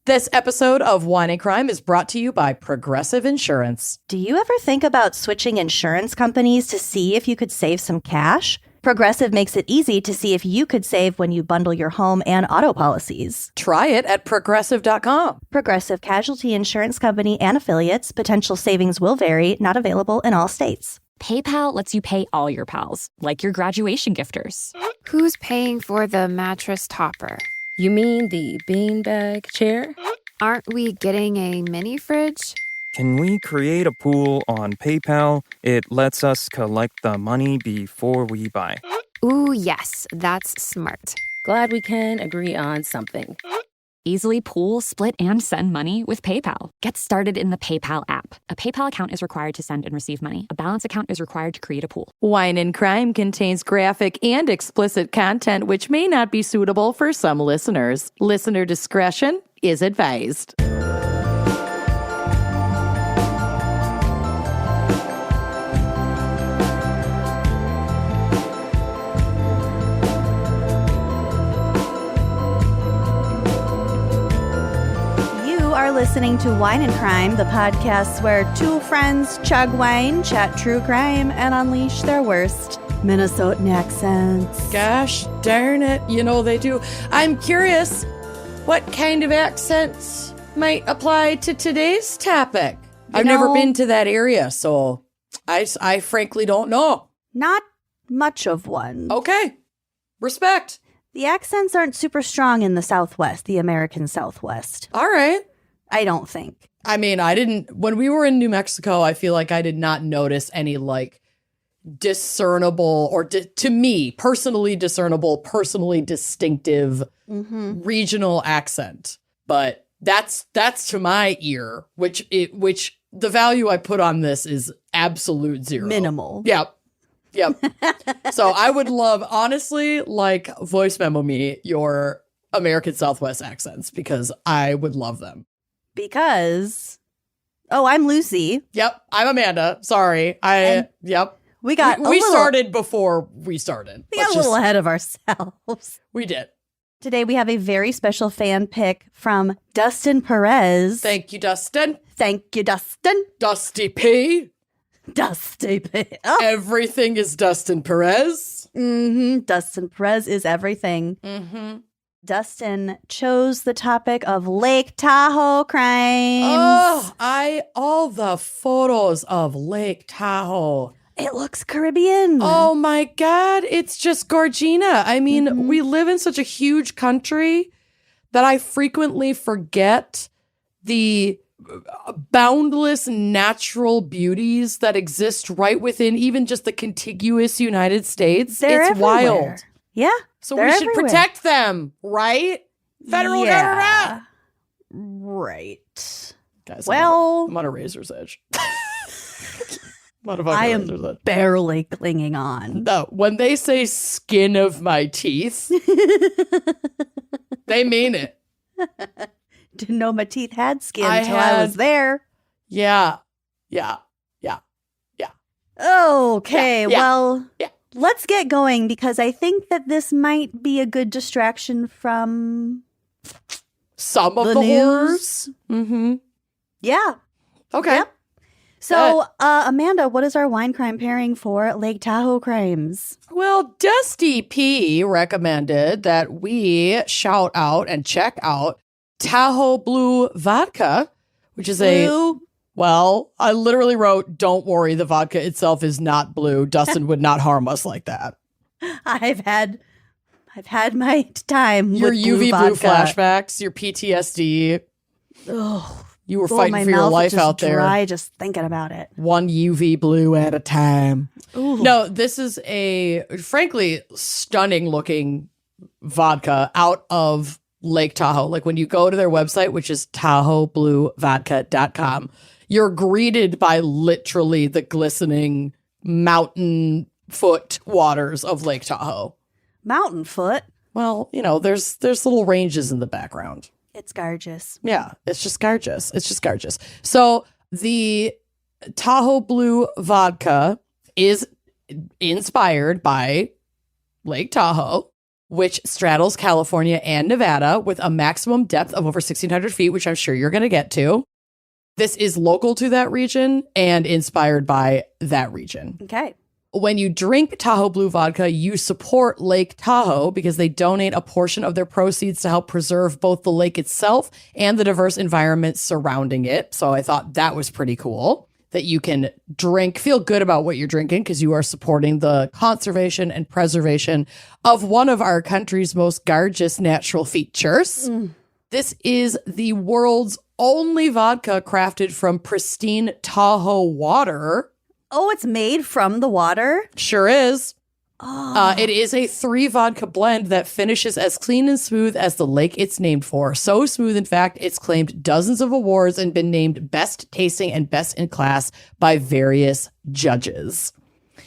This episode of Wine and Crime is brought to you by Progressive Insurance. Do you ever think about switching insurance companies to see if you could save some cash? Progressive makes it easy to see if you could save when you bundle your home and auto policies. Try it at Progressive.com. Progressive Casualty Insurance Company and affiliates. Potential savings will vary. Not available in all states. PayPal lets you pay all your pals, like your graduation gifters. Who's paying for the mattress topper? You mean the beanbag chair? Aren't we getting a mini fridge? Can we create a pool on PayPal? It lets us collect the money before we buy. Ooh, yes, that's smart. Glad we can agree on something. Easily pool, split, and send money with PayPal. Get started in the PayPal app. A PayPal account is required to send and receive money. A balance account is required to create a pool. Wine and Crime contains graphic and explicit content which may not be suitable for some listeners. Listener discretion is advised. Listening to Wine and Crime, the podcast where two friends chug wine, chat true crime, and unleash their worst Minnesotan accents. Gosh darn it, you know they do. I'm curious what kind of accents might apply to today's topic. I've never been to that area, so I frankly don't know. Not much of one. Okay, respect. The accents aren't super strong in the Southwest, the American Southwest. All right. I don't think. I mean, I didn't, when we were in New Mexico, I feel like I did not notice any like discernible or to me, personally discernible, personally distinctive regional accent. But that's to my ear, which the value I put on this is absolute zero. Minimal. Yep. So I would love, honestly, like voice memo me your American Southwest accents because I would love them. Because, I'm Lucy. Yep, I'm Amanda. Sorry. We started before we started. We got a little ahead of ourselves. We did. Today we have a very special fan pick from Dustin Perez. Thank you, Dustin. Thank you, Dustin. Dusty P. Dusty P. Oh. Everything is Dustin Perez. Dustin Perez is everything. Dustin chose the topic of Lake Tahoe Crimes. Oh, all the photos of Lake Tahoe. It looks Caribbean. Oh my God, it's just Gorgina. I mean, we live in such a huge country that I frequently forget the boundless natural beauties that exist right within even just the contiguous United States. They're it's everywhere. Wild. Yeah. So we should protect them, right? Federal government. Right. Guys, well, I'm on a razor's edge. I am barely clinging on. No, when they say skin of my teeth, they mean it. Didn't know my teeth had skin until I was there. Yeah. Okay, well, let's get going because I think that this might be a good distraction from some of the news. Horrors. Yeah. Okay. Yep. So, Amanda, what is our wine crime pairing for Lake Tahoe Crimes? Well, Dusty P recommended that we shout out and check out Tahoe Blue Vodka, which is well, I literally wrote, don't worry, the vodka itself is not blue. Dustin would not harm us like that. I've had my time your with UV blue blue flashbacks, your PTSD. Oh, you were fighting for your life out there. Dry just thinking about it. One UV blue at a time. Ooh. No, this is a frankly stunning looking vodka out of Lake Tahoe. Like when you go to their website, which is TahoeBlueVodka.com, you're greeted by literally the glistening mountain foot waters of Lake Tahoe. Mountain foot? Well, you know, there's little ranges in the background. It's gorgeous. Yeah, it's just gorgeous. It's just gorgeous. So the Tahoe Blue Vodka is inspired by Lake Tahoe. which straddles California and Nevada with a maximum depth of over 1,600 feet, which I'm sure you're going to get to. This is local to that region and inspired by that region. Okay. When you drink Tahoe Blue Vodka, you support Lake Tahoe because they donate a portion of their proceeds to help preserve both the lake itself and the diverse environment surrounding it. So I thought that was pretty cool that you can drink, feel good about what you're drinking because you are supporting the conservation and preservation of one of our country's most gorgeous natural features. This is the world's only vodka crafted from pristine Tahoe water. Oh, it's made from the water? Sure is. It is a 3 vodka blend that finishes as clean and smooth as the lake it's named for. So smooth, in fact, it's claimed dozens of awards and been named best tasting and best in class by various judges.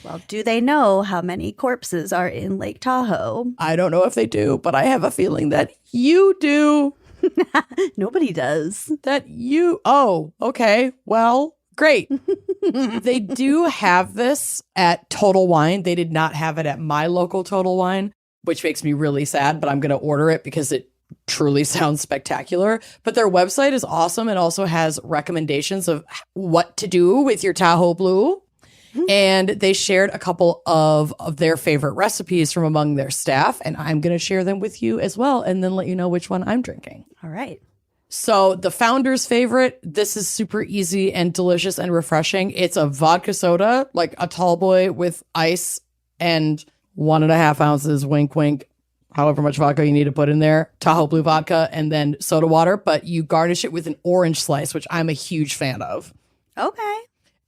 Well, do they know how many corpses are in Lake Tahoe? I don't know if they do, but I have a feeling that you do. Nobody does. Oh, okay. Well, great. They do have this at Total Wine. They did not have it at my local Total Wine, which makes me really sad, but I'm going to order it because it truly sounds spectacular. But their website is awesome and also has recommendations of what to do with your Tahoe Blue. And they shared a couple of their favorite recipes from among their staff, and I'm going to share them with you as well and then let you know which one I'm drinking. All right. So the founder's favorite, this is super easy and delicious and refreshing. It's a vodka soda, like a tall boy with ice and 1.5 ounces, wink, wink, however much vodka you need to put in there, Tahoe Blue Vodka, and then soda water. But you garnish it with an orange slice, which I'm a huge fan of. Okay.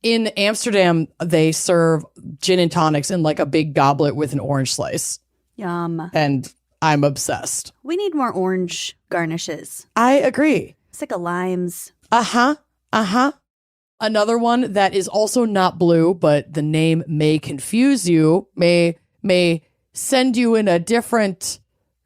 In Amsterdam, they serve gin and tonics in like a big goblet with an orange slice. Yum. And I'm obsessed. We need more orange garnishes. I agree. It's like a limes. Another one that is also not blue, but the name may confuse you, may send you in a different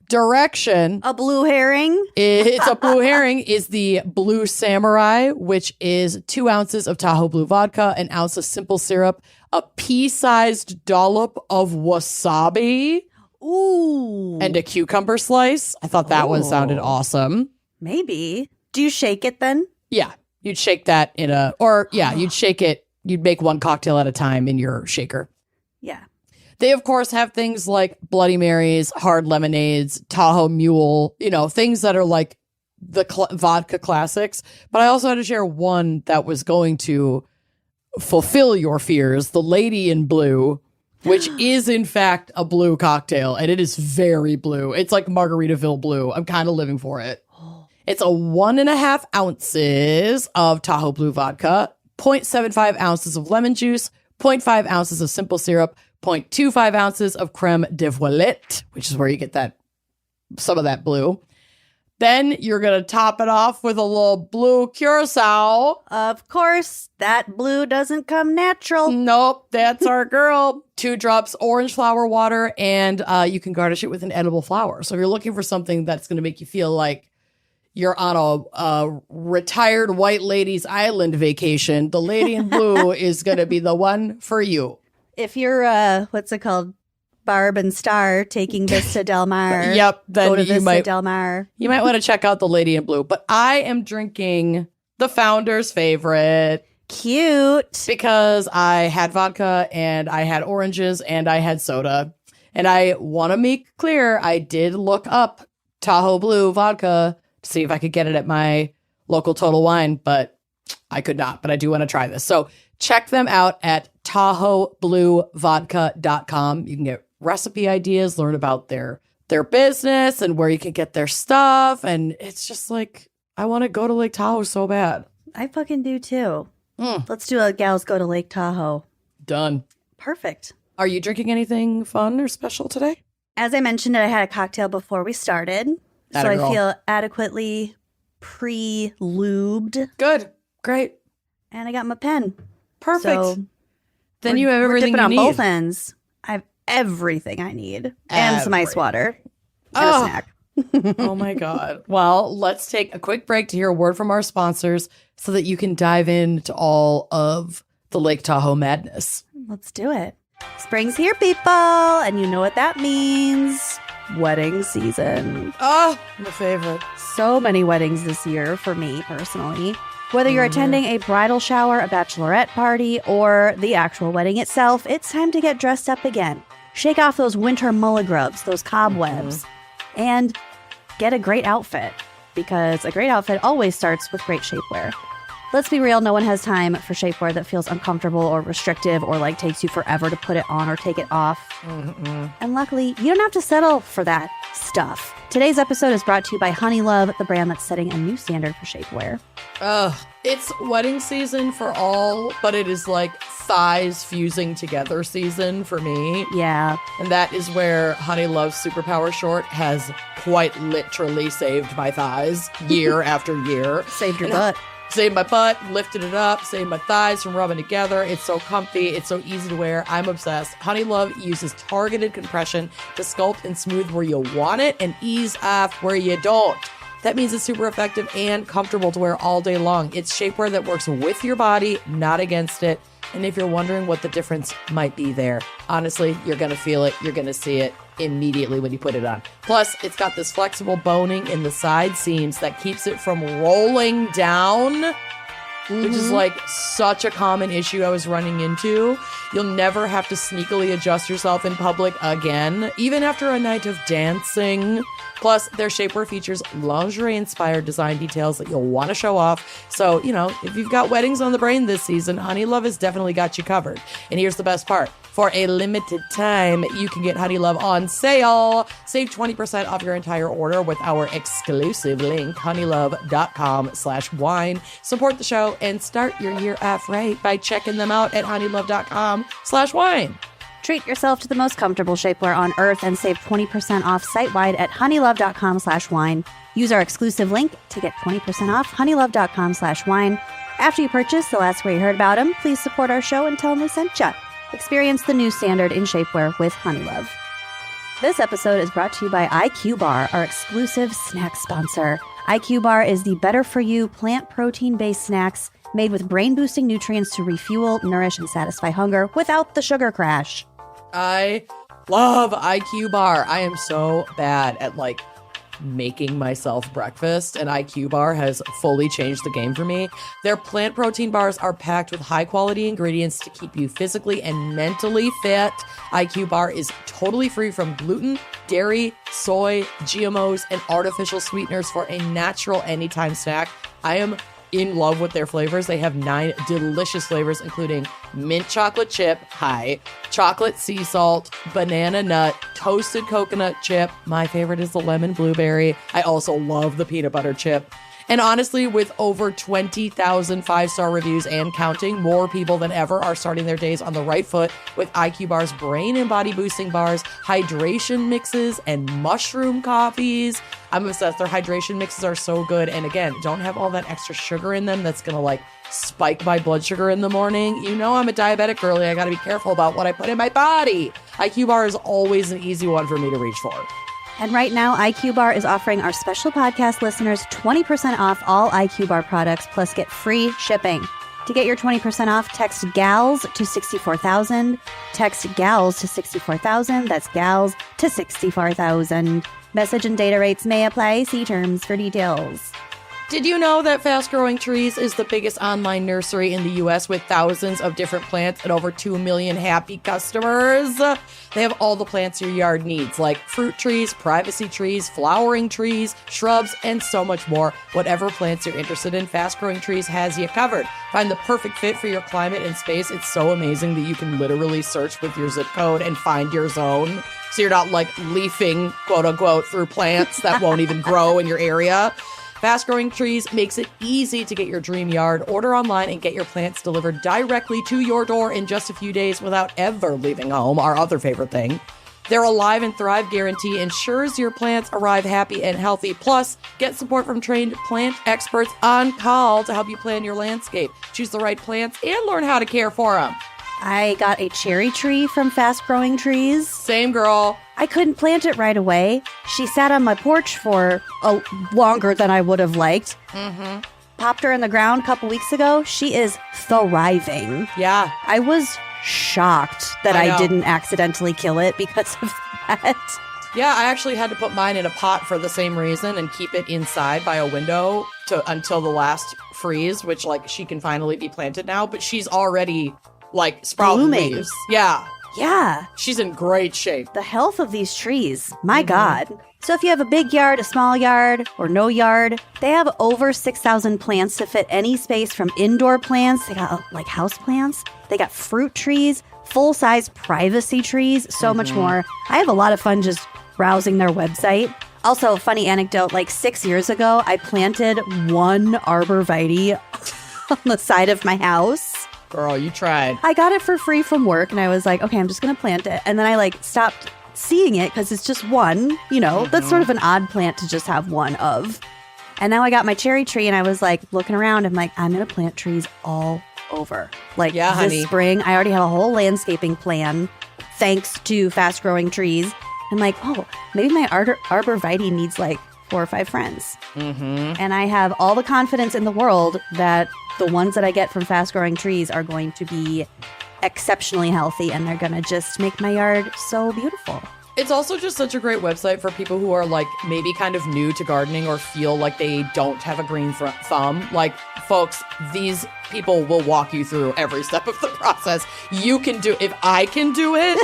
direction. A blue herring? It's a blue herring, is the Blue Samurai, which is 2 ounces of Tahoe Blue Vodka, an ounce of simple syrup, a pea-sized dollop of wasabi. Ooh. And a cucumber slice. I thought that one sounded awesome. Maybe. Do you shake it then? Yeah. You'd shake that you'd shake it. You'd make one cocktail at a time in your shaker. Yeah. They, of course, have things like Bloody Marys, hard lemonades, Tahoe Mule, things that are like the vodka classics. But I also had to share one that was going to fulfill your fears, the Lady in Blue, which is, in fact, a blue cocktail. And it is very blue. It's like Margaritaville blue. I'm kind of living for it. It's a 1.5 ounces of Tahoe Blue Vodka, 0.75 ounces of lemon juice, 0.5 ounces of simple syrup, 0.25 ounces of creme de voilette, which is where you get some of that blue. Then you're going to top it off with a little blue curacao. Of course, that blue doesn't come natural. Nope, that's our girl. 2 drops orange flower water, and you can garnish it with an edible flower. So if you're looking for something that's going to make you feel like you're on a retired white lady's island vacation, the Lady in Blue is going to be the one for you. If you're, what's it called? Barb and Star taking Vista Del Mar. Yep. Then go to you Vista Del Mar. You might want to check out the Lady in Blue. But I am drinking the founder's favorite. Cute. Because I had vodka and I had oranges and I had soda. And I want to make clear, I did look up Tahoe Blue Vodka to see if I could get it at my local Total Wine, but I could not. But I do want to try this. So check them out at TahoeBlueVodka.com. You can get recipe ideas, learn about their business and where you can get their stuff. And it's just like, I want to go to Lake Tahoe so bad. I fucking do too. Let's do a Gals Go to Lake Tahoe. Done. Perfect. Are you drinking anything fun or special today? As I mentioned, I had a cocktail before we started. So I feel adequately pre-lubed. Good. Great. And I got my pen. Perfect. So then you have everything you need. on both ends. I have everything I need. And some ice water. And a snack. Oh my God. Well, let's take a quick break to hear a word from our sponsors so that you can dive into all of the Lake Tahoe madness. Let's do it. Spring's here, people. And you know what that means. wedding season. Oh, my favorite. So many weddings this year for me personally. Whether you're attending a bridal shower, a bachelorette party, or the actual wedding itself, it's time to get dressed up again. Shake off those winter mulligrubs, those cobwebs, and get a great outfit, because a great outfit always starts with great shapewear. Let's be real, no one has time for shapewear that feels uncomfortable or restrictive or like takes you forever to put it on or take it off. And luckily, you don't have to settle for that stuff. Today's episode is brought to you by Honeylove, the brand that's setting a new standard for shapewear. It's wedding season for all, but it is like thighs fusing together season for me. Yeah. And that is where Honeylove's Superpower Short has quite literally saved my thighs year after year. Saved your butt. Saved my butt, lifted it up, saved my thighs from rubbing together. It's so comfy. It's so easy to wear. I'm obsessed. Honeylove uses targeted compression to sculpt and smooth where you want it and ease off where you don't. That means it's super effective and comfortable to wear all day long. It's shapewear that works with your body, not against it. And if you're wondering what the difference might be there, honestly, you're going to feel it. You're going to see it immediately when you put it on. Plus, it's got this flexible boning in the side seams that keeps it from rolling down, which is like such a common issue I was running into. You'll never have to sneakily adjust yourself in public again, even after a night of dancing. Plus, their shapewear features lingerie-inspired design details that you'll want to show off. So, if you've got weddings on the brain this season, Honeylove has definitely got you covered. And here's the best part. For a limited time, you can get Honeylove on sale. Save 20% off your entire order with our exclusive link, honeylove.com/wine. Support the show and start your year off right by checking them out at honeylove.com/wine. Treat yourself to the most comfortable shapewear on earth and save 20% off site-wide at honeylove.com/wine. Use our exclusive link to get 20% off honeylove.com/wine. After you purchase, they'll ask where you heard about them. Please support our show and tell them we sent you. Experience the new standard in shapewear with Honeylove. This episode is brought to you by IQ Bar, our exclusive snack sponsor. IQ Bar is the better-for-you plant protein-based snacks made with brain-boosting nutrients to refuel, nourish, and satisfy hunger without the sugar crash. I love IQ Bar. I am so bad at making myself breakfast, and IQ Bar has fully changed the game for me. Their plant protein bars are packed with high quality ingredients to keep you physically and mentally fit. IQ Bar is totally free from gluten, dairy, soy, GMOs, and artificial sweeteners for a natural anytime snack. I am in love with their flavors. They have 9 delicious flavors, including mint chocolate chip, chocolate sea salt, banana nut, toasted coconut chip. My favorite is the lemon blueberry. I also love the peanut butter chip. And honestly, with over 20,000 5-star reviews and counting, more people than ever are starting their days on the right foot with IQ Bar's brain and body boosting bars, hydration mixes, and mushroom coffees. I'm obsessed. Their hydration mixes are so good. And again, don't have all that extra sugar in them that's going to spike my blood sugar in the morning. I'm a diabetic girly. I got to be careful about what I put in my body. IQ Bar is always an easy one for me to reach for. And right now, IQ Bar is offering our special podcast listeners 20% off all IQ Bar products, plus get free shipping. To get your 20% off, text GALS to 64,000. Text GALS to 64,000. That's GALS to 64,000. Message and data rates may apply. See terms for details. Did you know that Fast Growing Trees is the biggest online nursery in the U.S. with thousands of different plants and over 2 million happy customers? They have all the plants your yard needs, like fruit trees, privacy trees, flowering trees, shrubs, and so much more. Whatever plants you're interested in, Fast Growing Trees has you covered. Find the perfect fit for your climate and space. It's so amazing that you can literally search with your zip code and find your zone. So you're not leafing, quote unquote, through plants that won't even grow in your area. Fast Growing Trees makes it easy to get your dream yard. Order online and get your plants delivered directly to your door in just a few days without ever leaving home, our other favorite thing. Their Alive and Thrive guarantee ensures your plants arrive happy and healthy. Plus, get support from trained plant experts on call to help you plan your landscape, choose the right plants, and learn how to care for them. I got a cherry tree from Fast Growing Trees. Same girl. I couldn't plant it right away. She sat on my porch for longer than I would have liked. Popped her in the ground a couple weeks ago. She is thriving. Yeah. I was shocked that I didn't accidentally kill it because of that. Yeah, I actually had to put mine in a pot for the same reason and keep it inside by a window until the last freeze, which like she can finally be planted now, but she's already like sprouting Blooming. leaves. Yeah. Yeah. She's in great shape. The health of these trees, my God. So if you have a big yard, a small yard, or no yard, they have over 6,000 plants to fit any space, from indoor plants, they got like house plants, they got fruit trees, full-size privacy trees, so much more. I have a lot of fun just browsing their website. Also, funny anecdote, like 6 years ago, I planted one arborvitae on the side of my house. Girl, you tried. I got it for free from work, and I was like, okay, I'm just going to plant it. And then I like stopped seeing it because it's just one, you know, that's sort of an odd plant to just have one of. And now I got my cherry tree, and I was like looking around. I'm like, I'm going to plant trees all over. Like Yeah, this honey. spring, I already have a whole landscaping plan thanks to fast growing trees. I'm like, oh, maybe my arborvitae needs like 4 or 5 friends. And I have all the confidence in the world that the ones that I get from fast growing trees are going to be exceptionally healthy, and they're going to just make my yard so beautiful. It's also just such a great website for people who are like maybe kind of new to gardening or feel like they don't have a green thumb. Like, folks, these people will walk you through every step of the process. You can do, if I can do it,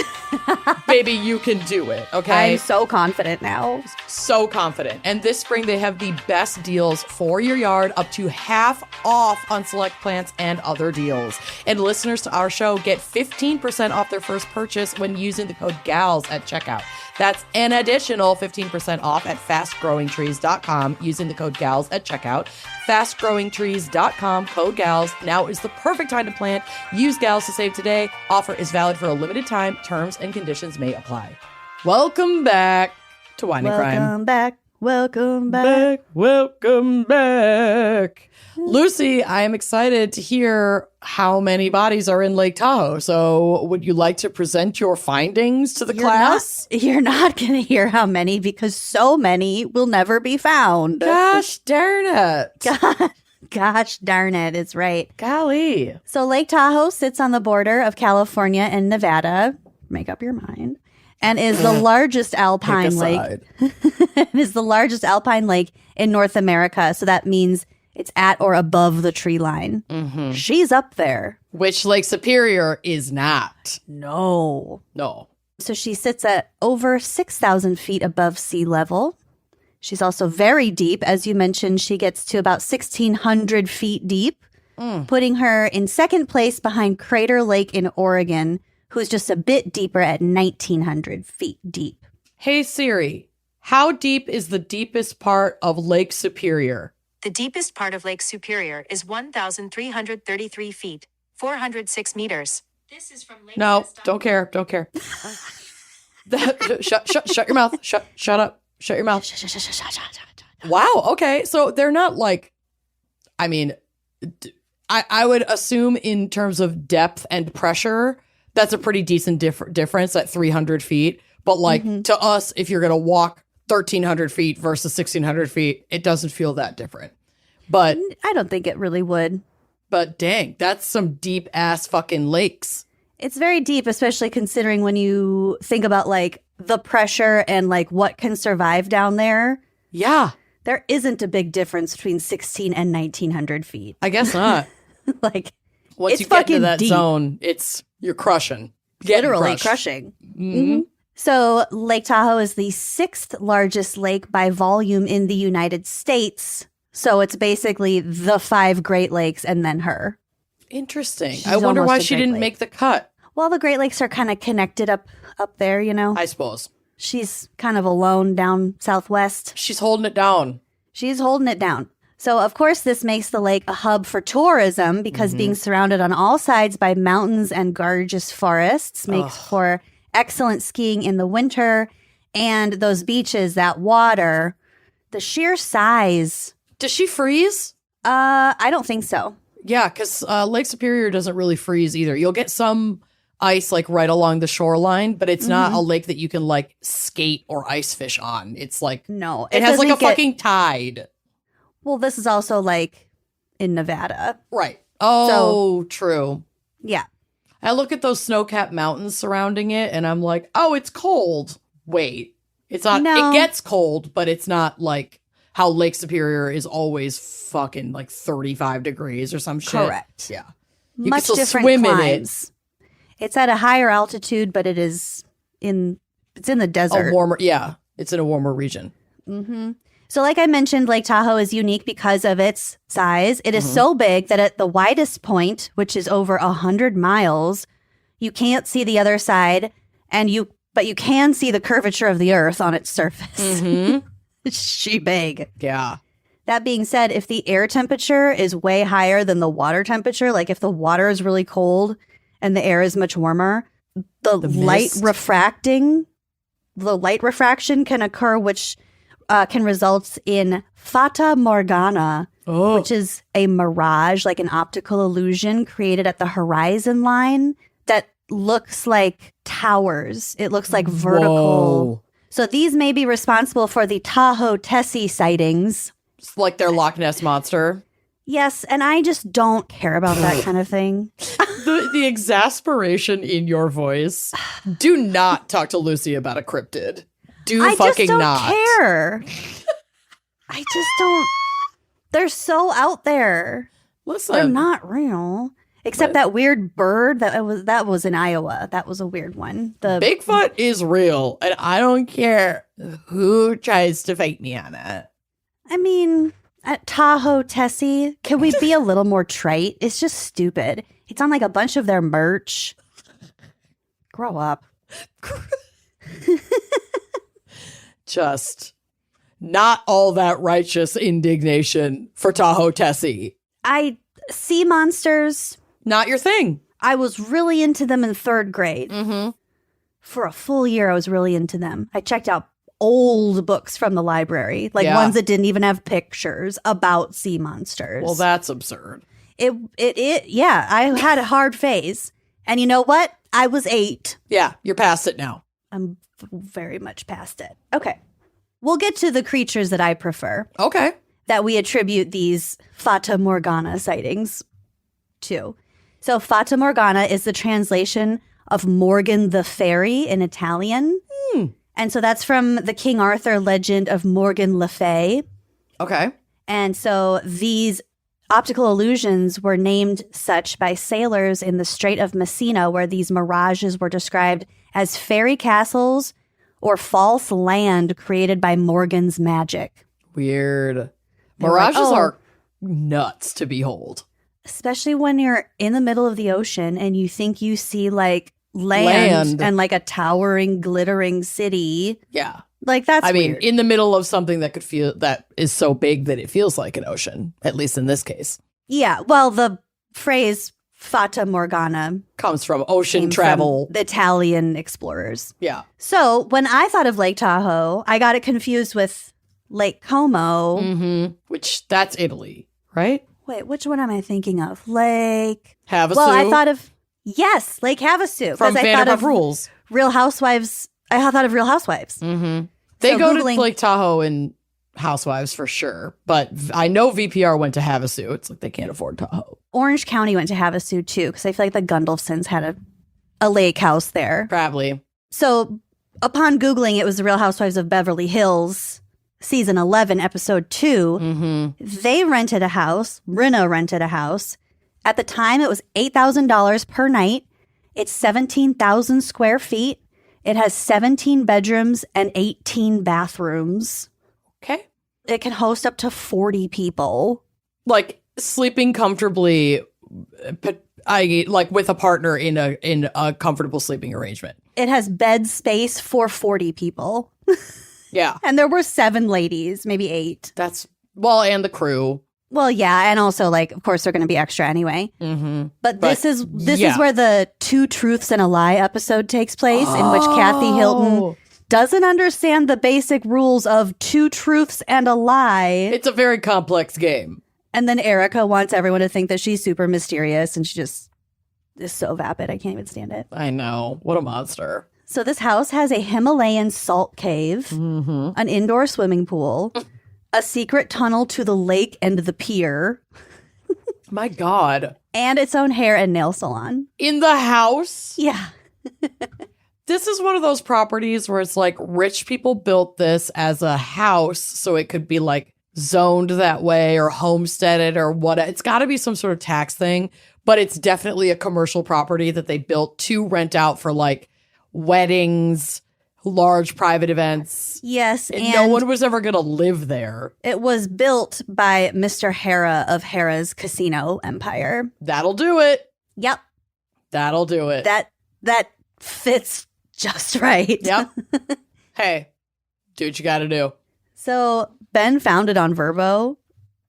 baby, you can do it. Okay. I'm so confident now. So confident. And this spring, they have the best deals for your yard, up to half off on select plants and other deals. And listeners to our show get 15% off their first purchase when using the code GALS at checkout. That's an additional 15% off at fastgrowingtrees.com using the code GALS at checkout. Fastgrowingtrees.com, code GALS. Now is the perfect time to plant. Use GALS to save today. Offer is valid for a limited time. Terms and conditions may apply. Welcome back to Wine and Crime. Welcome back. Welcome back. Welcome back. Lucy, I am excited to hear how many bodies are in Lake Tahoe. So would you like to present your findings to the class? You're not going to hear how many, because so many will never be found. Gosh darn it. Gosh darn it. It's right. Golly. So Lake Tahoe sits on the border of California and Nevada. Make up your mind. And is the largest alpine lake. It is the largest alpine lake in North America. So that means it's at or above the tree line. She's up there. Which Lake Superior is not. No. So she sits at over 6,000 feet above sea level. She's also very deep. As you mentioned, she gets to about 1,600 feet deep, putting her in second place behind Crater Lake in Oregon, who's just a bit deeper at 1,900 feet deep. Hey Siri, how deep is the deepest part of Lake Superior? The deepest part of Lake Superior is 1,333 feet, 406 meters. This is from Lake No, don't care. Shut your mouth. Shut up. Shut your mouth. Wow. Okay. So they're not like, I mean, I would assume in terms of depth and pressure, that's a pretty decent difference at 300 feet. But like to us, if you're going to walk 1,300 feet versus 1,600 feet, it doesn't feel that different. But I don't think it really would. But dang, that's some deep ass fucking lakes. It's very deep, especially considering when you think about like the pressure and like what can survive down there. Yeah. There isn't a big difference between 16 and 1,900 feet. I guess not. Like, once it's you get into fucking that deep. zone, you're crushing. Literally crushing. So Lake Tahoe is the 6th largest lake by volume in the United States. So it's basically the 5 Great Lakes and then her. Interesting. She's I wonder almost why a she Great didn't Lake. make the cut. Well, the Great Lakes are kind of connected up there, you know. I suppose. She's kind of alone down southwest. She's holding it down. She's holding it down. So, of course, this makes the lake a hub for tourism because being surrounded on all sides by mountains and gorgeous forests makes for excellent skiing in the winter. And those beaches, that water, the sheer size. Does she freeze? I don't think so. Yeah, because Lake Superior doesn't really freeze either. You'll get some ice like right along the shoreline, but it's not a lake that you can like skate or ice fish on. It's like, No. it has like a doesn't get- fucking tide. Well, this is also like in Nevada. Right. Oh, true. Yeah. I look at those snow-capped mountains surrounding it and I'm like, oh, it's cold. Wait, It's not, No. it gets cold, but it's not like how Lake Superior is always fucking like 35 degrees or some shit. Correct. Yeah. You can Much still different swim in it. climes. It's at a higher altitude, but it's in the desert. A warmer, yeah. It's in a warmer region. So like I mentioned, Lake Tahoe is unique because of its size. It is so big that at the widest point, which is over 100 miles, you can't see the other side, but you can see the curvature of the earth on its surface. It's she big. Yeah. That being said, if the air temperature is way higher than the water temperature, like if the water is really cold and the air is much warmer, the light refraction can occur, which can result in fata morgana, which is a mirage, like an optical illusion created at the horizon line that looks like towers. It looks like vertical. Whoa. So these may be responsible for the Tahoe Tessie sightings. It's like their Loch Ness monster. Yes, and I just don't care about that kind of thing. The exasperation in your voice. Do not talk to Lucy about a cryptid. I Fucking just don't not. care. I just don't. They're so out there. Listen. They're not real. Except that weird bird that was in Iowa. That was a weird one. The Bigfoot is real, and I don't care who tries to fight me on it. I mean, at Tahoe Tessie, can we be a little more trite? It's just stupid. It's on like a bunch of their merch. Grow up. Just not all that righteous indignation for Tahoe Tessie. Sea monsters. Not your thing. I was really into them in third grade. For a full year, I was really into them. I checked out old books from the library, like ones that didn't even have pictures about sea monsters. Well, that's absurd. Yeah, I had a hard phase. And you know what? I was 8. Yeah, you're past it now. I'm very much past it. Okay. We'll get to the creatures that I prefer, Okay. that we attribute these Fata Morgana sightings to. So Fata Morgana is the translation of Morgan the Fairy in Italian. And so that's from the King Arthur legend of Morgan Le Fay. Okay. And so these optical illusions were named such by sailors in the Strait of Messina, where these mirages were described as fairy castles or false land created by Morgan's magic. Weird. They're like, Mirages are nuts to behold. Especially when you're in the middle of the ocean and you think you see like land. And like a towering, glittering city. Yeah. Like that's I mean, weird. in the middle of something that is so big that it feels like an ocean, at least in this case. Yeah. Well, the phrase Fata Morgana Comes from ocean came travel. from the Italian explorers. Yeah. So when I thought of Lake Tahoe, I got it confused with Lake Como. Mm-hmm. Which, that's Italy, right? Wait, which one am I thinking of? Lake. Havasu. Well, I thought of Lake Havasu. from I thought Vanderpump of Rules. Real Housewives. I thought of Real Housewives. Mm-hmm. They So go Googling- to Lake Tahoe and Housewives for sure, but I know VPR went to Havasu. It's like they can't afford Tahoe. Orange County went to Havasu too, because I feel like the Gundolfsons had a lake house there. Probably. So upon Googling, it was the Real Housewives of Beverly Hills, season 11, episode 2. Mm-hmm. They rented a house. Rinna rented a house. At the time, it was $8,000 per night. It's 17,000 square feet. It has 17 bedrooms and 18 bathrooms. Okay. It can host up to 40 people. Like sleeping comfortably, like with a partner in a comfortable sleeping arrangement. It has bed space for 40 people. Yeah. And there were 7 ladies, maybe 8. That's, well, and the crew. Well, yeah, and also, like, of course, they're going to be extra anyway. Mm-hmm. But this is yeah. where the 2 Truths and a Lie episode takes place, in which Kathy Hilton doesn't understand the basic rules of 2 truths and a lie. It's a very complex game. And then Erica wants everyone to think that she's super mysterious, and she just is so vapid. I can't even stand it. I know. What a monster. So this house has a Himalayan salt cave, an indoor swimming pool, a secret tunnel to the lake and the pier, My God. and its own hair and nail salon. In the house? Yeah. This is one of those properties where it's like rich people built this as a house so it could be like zoned that way or homesteaded or what. It's got to be some sort of tax thing, but it's definitely a commercial property that they built to rent out for like weddings, large private events. Yes, and no one was ever going to live there. It was built by Mr. Hara of Hara's casino empire. That'll do it. Yep. That'll do it. That fits just right. Yep. Hey, do what you got to do. So Ben found it on Vrbo.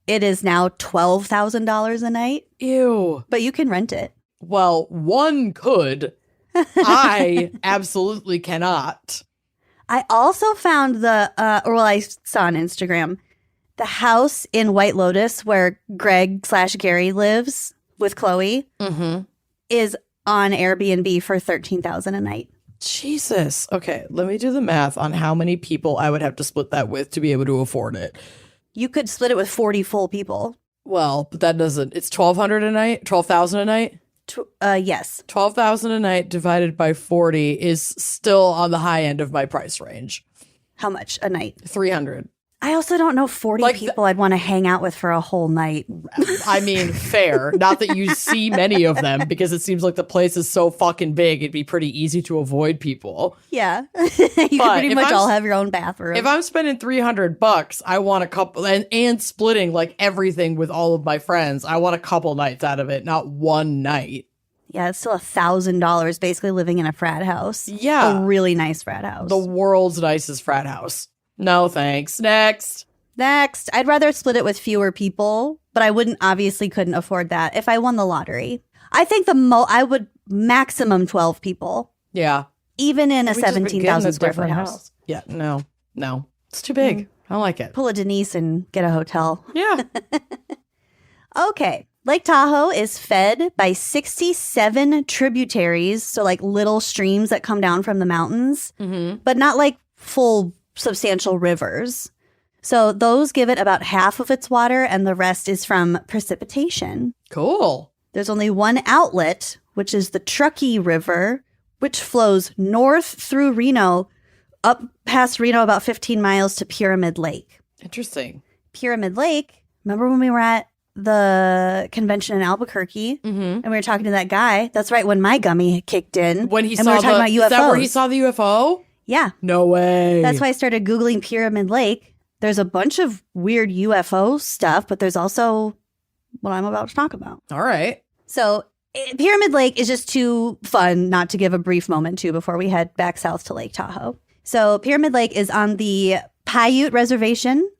It is now $12,000 a night. Ew. But you can rent it. Well, one could. I absolutely cannot. I also found I saw on Instagram, the house in White Lotus where Greg/Gary lives with Chloe is on Airbnb for $13,000 a night. Jesus. Okay, let me do the math on how many people I would have to split that with to be able to afford it. You could split it with 40 full people. Well, but that doesn't. It's $1,200 a night? $12,000 a night? Yes. $12,000 a night divided by 40 is still on the high end of my price range. How much a night? $300. I also don't know 40 people I'd want to hang out with for a whole night. I mean, fair. Not that you see many of them because it seems like the place is so fucking big, it'd be pretty easy to avoid people. Yeah. You could pretty much all have your own bathroom. If I'm spending $300, I want a couple, and splitting like everything with all of my friends, I want a couple nights out of it, not one night. Yeah, it's still $1,000 basically living in a frat house. Yeah. A really nice frat house. The world's nicest frat house. No, thanks. Next. I'd rather split it with fewer people, but I couldn't afford that if I won the lottery. I think I would maximum 12 people. Yeah. Even in a 17,000 square foot house. Yeah, no. It's too big. I don't like it. Pull a Denise and get a hotel. Yeah. Okay. Lake Tahoe is fed by 67 tributaries, so like little streams that come down from the mountains, but not like full substantial rivers. So those give it about half of its water, and the rest is from precipitation. Cool. There's only one outlet, which is the Truckee River, which flows north through Reno, up past Reno about 15 miles to Pyramid Lake. Interesting. Pyramid Lake, remember when we were at the convention in Albuquerque and we were talking to that guy? That's right, when my gummy kicked in. When he and saw we were talking about UFOs. Is that where he saw the UFO? Yeah. No way. That's why I started Googling Pyramid Lake. There's a bunch of weird UFO stuff, but there's also what I'm about to talk about. All right. So Pyramid Lake is just too fun not to give a brief moment to before we head back south to Lake Tahoe. So Pyramid Lake is on the Paiute Reservation,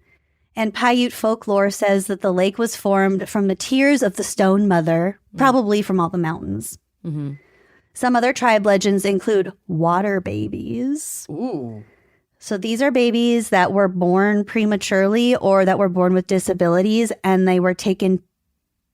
and Paiute folklore says that the lake was formed from the tears of the Stone Mother, probably from all the mountains. Some other tribe legends include water babies. Ooh. So these are babies that were born prematurely or that were born with disabilities, and they were taken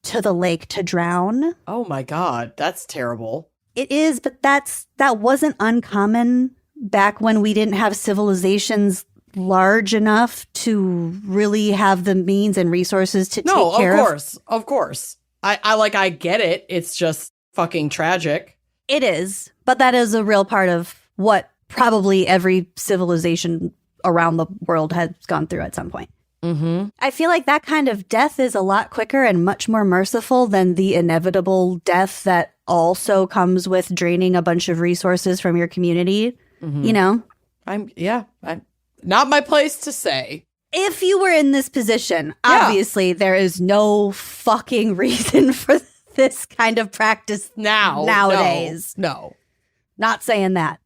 to the lake to drown. Oh my God, that's terrible. It is, but that wasn't uncommon back when we didn't have civilizations large enough to really have the means and resources to take care of. Of course. I get it. It's just fucking tragic. It is, but that is a real part of what probably every civilization around the world has gone through at some point. I feel like that kind of death is a lot quicker and much more merciful than the inevitable death that also comes with draining a bunch of resources from your community. You know? I'm not my place to say. If you were in this position, obviously there is no fucking reason for this kind of practice nowadays. No. Not saying that.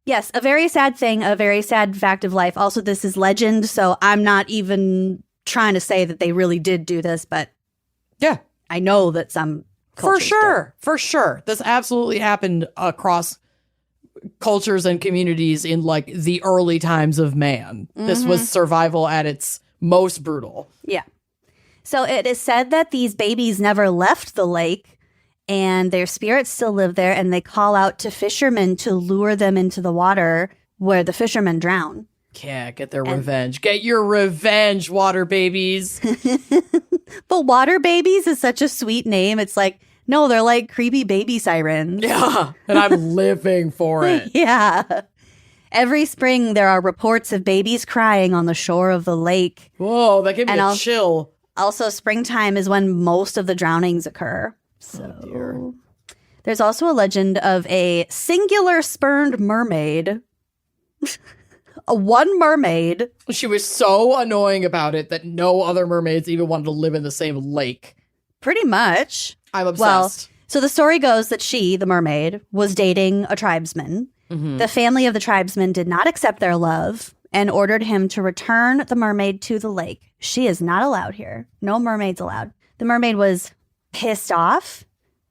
Yes, a very sad thing, a very sad fact of life. Also, this is legend, so I'm not even trying to say that they really did do this, but yeah, I know that some cultures For sure. This absolutely happened across cultures and communities in like the early times of man. This was survival at its most brutal. Yeah. So it is said that these babies never left the lake and their spirits still live there, and they call out to fishermen to lure them into the water where the fishermen drown. Yeah, get their revenge. Get your revenge, water babies. But water babies is such a sweet name. It's like No, they're like creepy baby sirens. Yeah, and I'm living for it. Yeah. Every spring, there are reports of babies crying on the shore of the lake. Whoa, that gave me a chill. Also, springtime is when most of the drownings occur. So, there's also a legend of a singular spurned mermaid. One mermaid. She was so annoying about it that no other mermaids even wanted to live in the same lake. Pretty much. I'm obsessed. Well, so the story goes that she, the mermaid, was dating a tribesman. Mm-hmm. The family of the tribesman did not accept their love and ordered him to return the mermaid to the lake. She is not allowed here. No mermaids allowed. The mermaid was pissed off,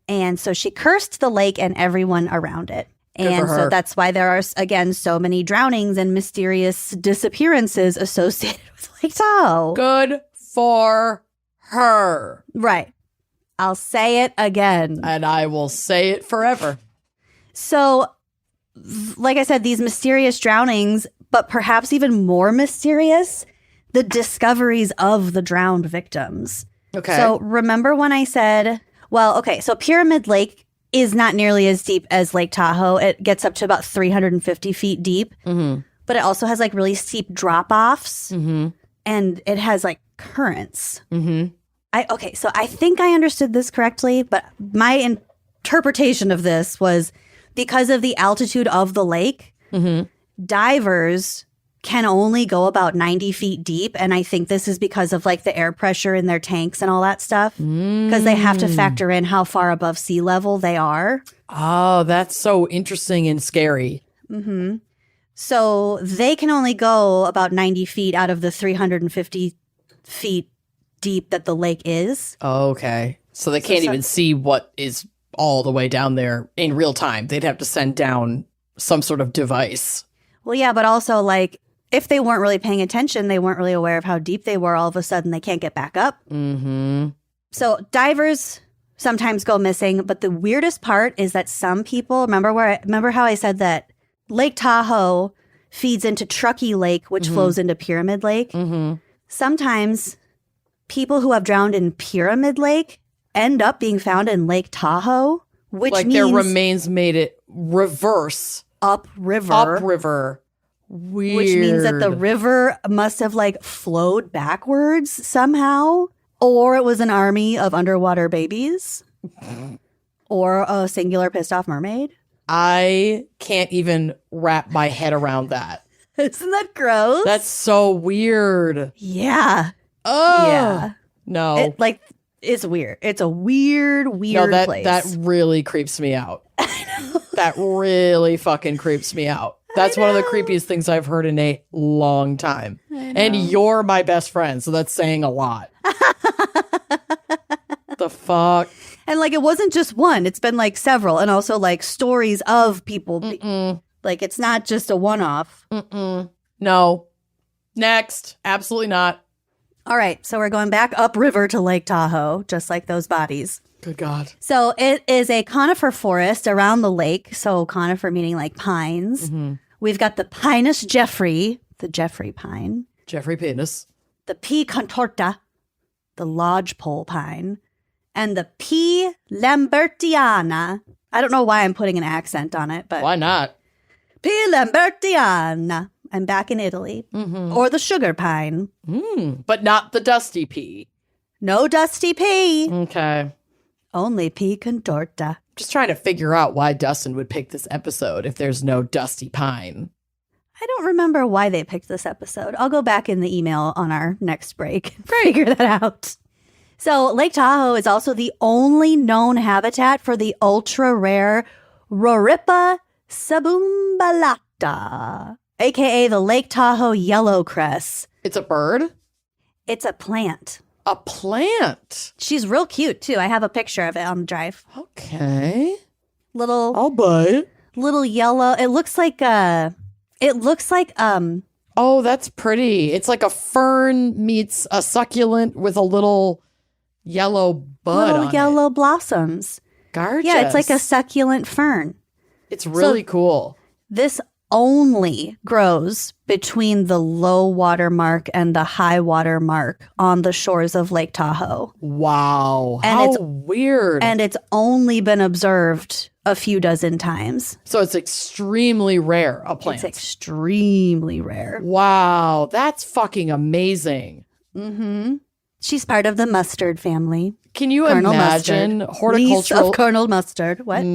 and so she cursed the lake and everyone around it. And so that's why there are, again, so many drownings and mysterious disappearances associated with Lake Tahoe. Good for her. Right. I'll say it again. And I will say it forever. So, like I said, these mysterious drownings, but perhaps even more mysterious, the discoveries of the drowned victims. Okay. So remember when I said, so Pyramid Lake is not nearly as deep as Lake Tahoe. It gets up to about 350 feet deep, but it also has like really steep drop-offs, and it has like currents. So I think I understood this correctly, but my interpretation of this was because of the altitude of the lake, divers can only go about 90 feet deep. And I think this is because of like the air pressure in their tanks and all that stuff, because they have to factor in how far above sea level they are. Oh, that's so interesting and scary. So they can only go about 90 feet out of the 350 feet deep that the lake is. Okay. So they can't even see what is all the way down there in real time. They'd have to send down some sort of device. Well, yeah, but also like if they weren't really paying attention, they weren't really aware of how deep they were, all of a sudden they can't get back up. So divers sometimes go missing, but the weirdest part is that some people, remember how I said that Lake Tahoe feeds into Truckee Lake, which flows into Pyramid Lake? Sometimes people who have drowned in Pyramid Lake end up being found in Lake Tahoe, which like means their remains made it reverse upriver. Weird. Which means that the river must have like flowed backwards somehow, or it was an army of underwater babies, or a singular pissed off mermaid. I can't even wrap my head around that. Isn't that gross? That's so weird. Yeah. Oh. Yeah. No. It's weird. It's a weird place. That really creeps me out. That really fucking creeps me out. That's one of the creepiest things I've heard in a long time. And you're my best friend, so that's saying a lot. The fuck? And like it wasn't just one, it's been like several, and also like stories of people. Like it's not just a one-off. No. Next. Absolutely not. All right, so we're going back upriver to Lake Tahoe, just like those bodies. Good God. So it is a conifer forest around the lake. So conifer meaning like pines. We've got the Pinus Jeffrey, the Jeffrey pine. Jeffrey Penis. The P. contorta, the lodgepole pine. And the P. lambertiana. I don't know why I'm putting an accent on it, but... Why not? P. lambertiana. I'm back in Italy. Or the sugar pine. But not the dusty pea. No dusty P. Okay. Only P. contorta. Just trying to figure out why Dustin would pick this episode if there's no dusty pine. I don't remember why they picked this episode. I'll go back in the email on our next break and figure that out. So Lake Tahoe is also the only known habitat for the ultra-rare Roripa sabumbalata, a.k.a. the Lake Tahoe yellow cress. It's a bird? It's a plant. A plant? She's real cute, too. I have a picture of it on the drive. Okay. I'll buy it. Little yellow. It looks like Oh, that's pretty. It's like a fern meets a succulent with a little yellow bud little on yellow blossoms. Gorgeous. Yeah, it's like a succulent fern. It's really cool. This only grows between the low water mark and the high water mark on the shores of Lake Tahoe. Wow. And How it's weird. And it's only been observed a few dozen times. So it's extremely rare, a plant. It's extremely rare. Wow. That's fucking amazing. Mm-hmm. She's part of the mustard family. Can you Colonel imagine Mustard. horticultural... Niece of Colonel Mustard. What?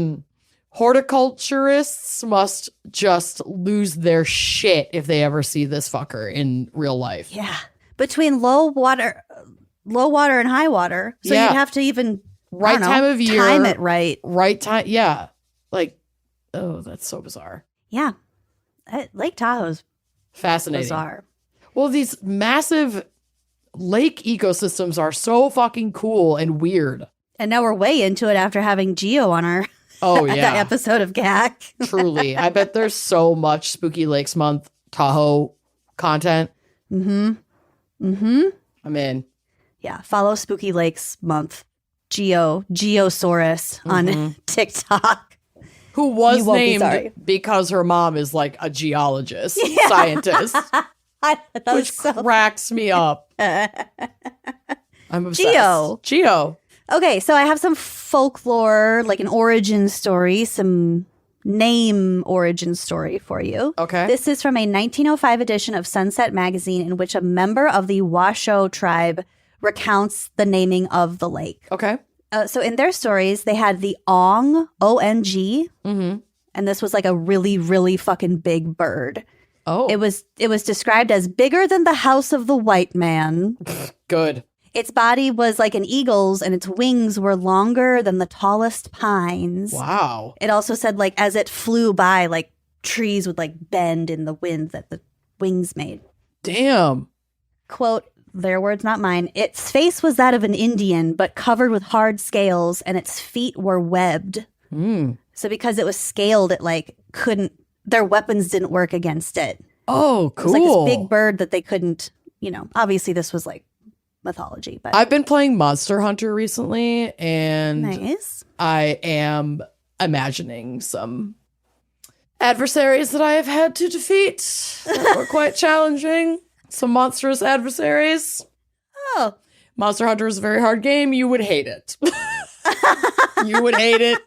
Horticulturists must just lose their shit if they ever see this fucker in real life. Yeah. Between low water and high water. So Yeah. you'd have to even Right time of year. time it right. Right time. Yeah. Like, oh, that's so bizarre. Yeah. Lake Tahoe's Fascinating. bizarre. Well, these massive lake ecosystems are so fucking cool and weird. And now we're way into it after having Geo on our Oh, yeah. that episode of GAC. Truly. I bet there's so much Spooky Lakes Month Tahoe content. Mm-hmm. Mm-hmm. I'm in. Yeah. Follow Spooky Lakes Month. Geosaurus on TikTok. Who was You won't be sorry. named because her mom is like a geologist, scientist, which cracks me up. I'm obsessed. Geo. Okay, so I have some folklore, like an origin story, some name origin story for you. Okay. This is from a 1905 edition of Sunset Magazine in which a member of the Washoe tribe recounts the naming of the lake. Okay. So in their stories, they had the Ong, O-N-G, and this was like a really, really fucking big bird. Oh. It was described as bigger than the house of the white man. Good. Its body was like an eagle's and its wings were longer than the tallest pines. Wow. It also said like as it flew by, like trees would like bend in the wind that the wings made. Damn. Quote, their words, not mine. Its face was that of an Indian, but covered with hard scales, and its feet were webbed. So because it was scaled, it like couldn't, their weapons didn't work against it. Oh, cool. It was like this big bird that they couldn't, obviously this was like mythology, but I've been playing Monster Hunter recently, and nice. I am imagining some adversaries that I have had to defeat that were quite challenging. Some monstrous adversaries. Oh. Monster Hunter is a very hard game. You would hate it. You would hate it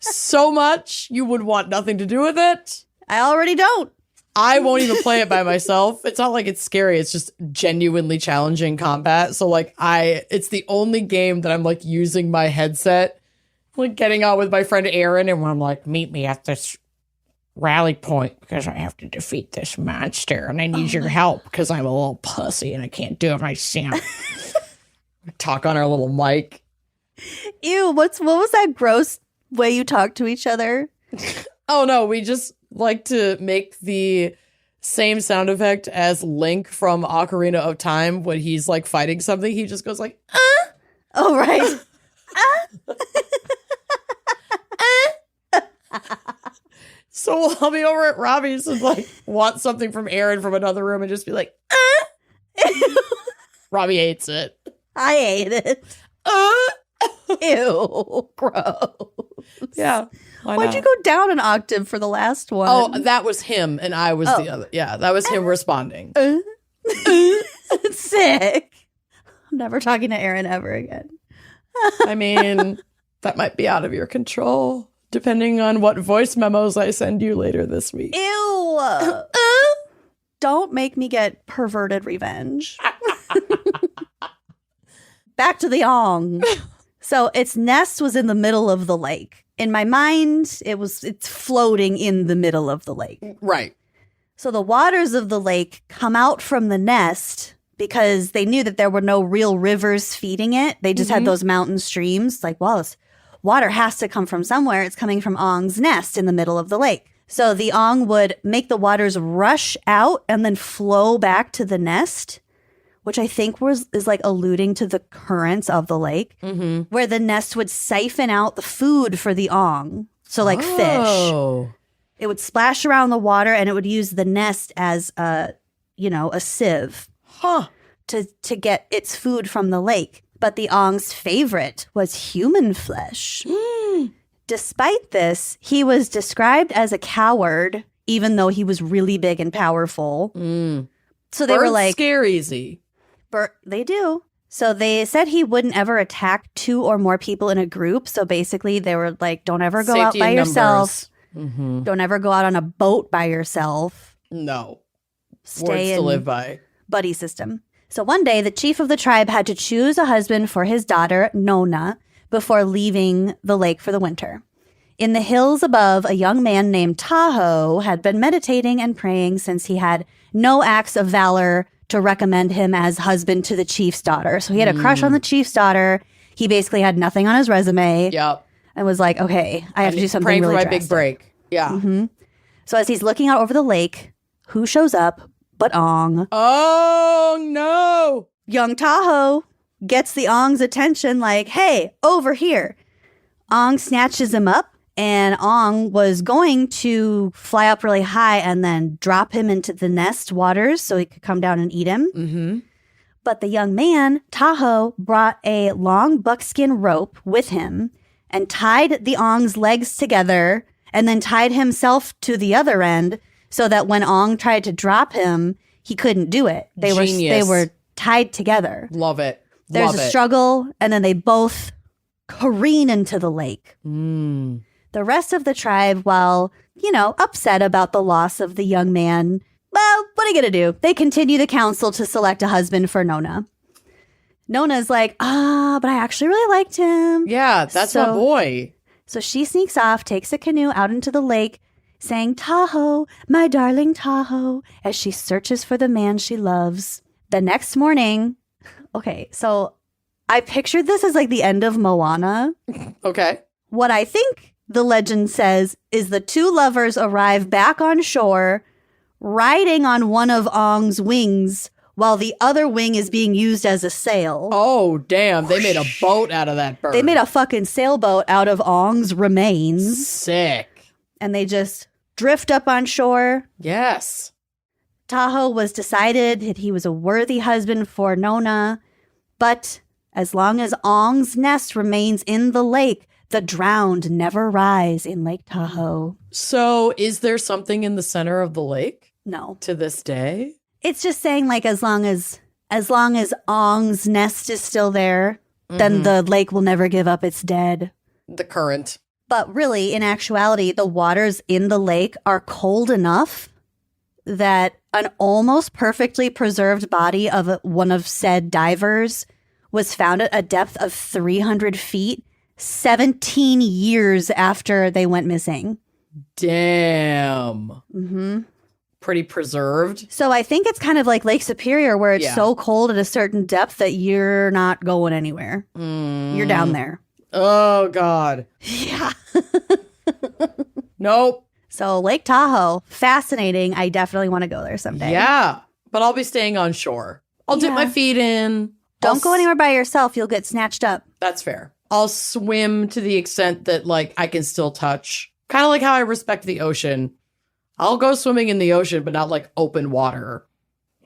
so much. You would want nothing to do with it. I already don't. I won't even play it by myself. It's not like it's scary. It's just genuinely challenging combat. So like it's the only game that I'm like using my headset, like getting out with my friend Aaron, and I'm like, meet me at this rally point because I have to defeat this monster and I need your help because I'm a little pussy and I can't do it myself. Talk on our little mic. Ew, what was that gross way you talk to each other? Oh no, we just like to make the same sound effect as Link from Ocarina of Time when he's like fighting something. He just goes like, Oh, right. So I'll be over at Robbie's and like want something from Aaron from another room and just be like, Robbie hates it. I hate it. Ew, gross. Yeah. Why'd you go down an octave for the last one? Oh, that was him and I was the other. Yeah, that was him responding. Sick. I'm never talking to Aaron ever again. I mean, that might be out of your control, depending on what voice memos I send you later this week. Ew. Don't make me get perverted revenge. Back to the Ong. So its nest was in the middle of the lake. In my mind, it's floating in the middle of the lake. Right. So the waters of the lake come out from the nest because they knew that there were no real rivers feeding it. They just had those mountain streams. Like, well, this water has to come from somewhere. It's coming from Ong's nest in the middle of the lake. So the Ong would make the waters rush out and then flow back to the nest, which I think is like alluding to the currents of the lake, where the nest would siphon out the food for the Ong. So like fish. It would splash around the water and it would use the nest as a sieve to get its food from the lake. But the Ong's favorite was human flesh. Despite this, he was described as a coward, even though he was really big and powerful. So they were Birds like, scare easy. They do. So they said he wouldn't ever attack 2 or more people in a group. So basically they were like, don't ever go out Safety by in yourself. numbers. Don't ever go out on a boat by yourself. No. Stay Words in to live by. buddy system. So one day, the chief of the tribe had to choose a husband for his daughter, Nona, before leaving the lake for the winter. In the hills above, a young man named Tahoe had been meditating and praying since he had no acts of valor to recommend him as husband to the chief's daughter. So he had a crush on the chief's daughter. He basically had nothing on his resume. Yep. And was like, okay, I have to do something Praying really for my drastic. big break. Yeah. So as he's looking out over the lake, who shows up but Ong? Oh, no. Young Tahoe gets the Ong's attention like, hey, over here. Ong snatches him up, and Ong was going to fly up really high and then drop him into the nest waters so he could come down and eat him. But the young man, Tahoe, brought a long buckskin rope with him and tied the Ong's legs together and then tied himself to the other end so that when Ong tried to drop him, he couldn't do it. They Genius. were tied together. Love it. There's Love a it. struggle, and then they both careen into the lake. The rest of the tribe, while, upset about the loss of the young man, well, what are you going to do? They continue the council to select a husband for Nona. Nona's like, but I actually really liked him. Yeah, that's my boy. So she sneaks off, takes a canoe out into the lake, saying, Tahoe, my darling Tahoe, as she searches for the man she loves. The next morning, okay, so I pictured this as like the end of Moana. Okay. What I think the legend says is the 2 lovers arrive back on shore, riding on one of Ong's wings, while the other wing is being used as a sail. Oh, damn. They made a boat out of that bird. They made a fucking sailboat out of Ong's remains, Sick. and they just drift up on shore. Yes. Tahoe was decided that he was a worthy husband for Nona, but as long as Ong's nest remains in the lake, the drowned never rise in Lake Tahoe. So is there something in the center of the lake No. to this day? It's just saying like as long as Ong's nest is still there, then the lake will never give up its dead. The current. But really, in actuality, the waters in the lake are cold enough that an almost perfectly preserved body of one of said divers was found at a depth of 300 feet, 17 years after they went missing. Damn. Pretty preserved. So I think it's kind of like Lake Superior, where it's Yeah. so cold at a certain depth that you're not going anywhere. You're down there. Oh, God. Yeah. Nope. So Lake Tahoe, fascinating. I definitely want to go there someday. Yeah. But I'll be staying on shore. I'll dip Yeah. my feet in. Don't go anywhere by yourself. You'll get snatched up. That's fair. I'll swim to the extent that, like, I can still touch. Kind of like how I respect the ocean. I'll go swimming in the ocean, but not like open water.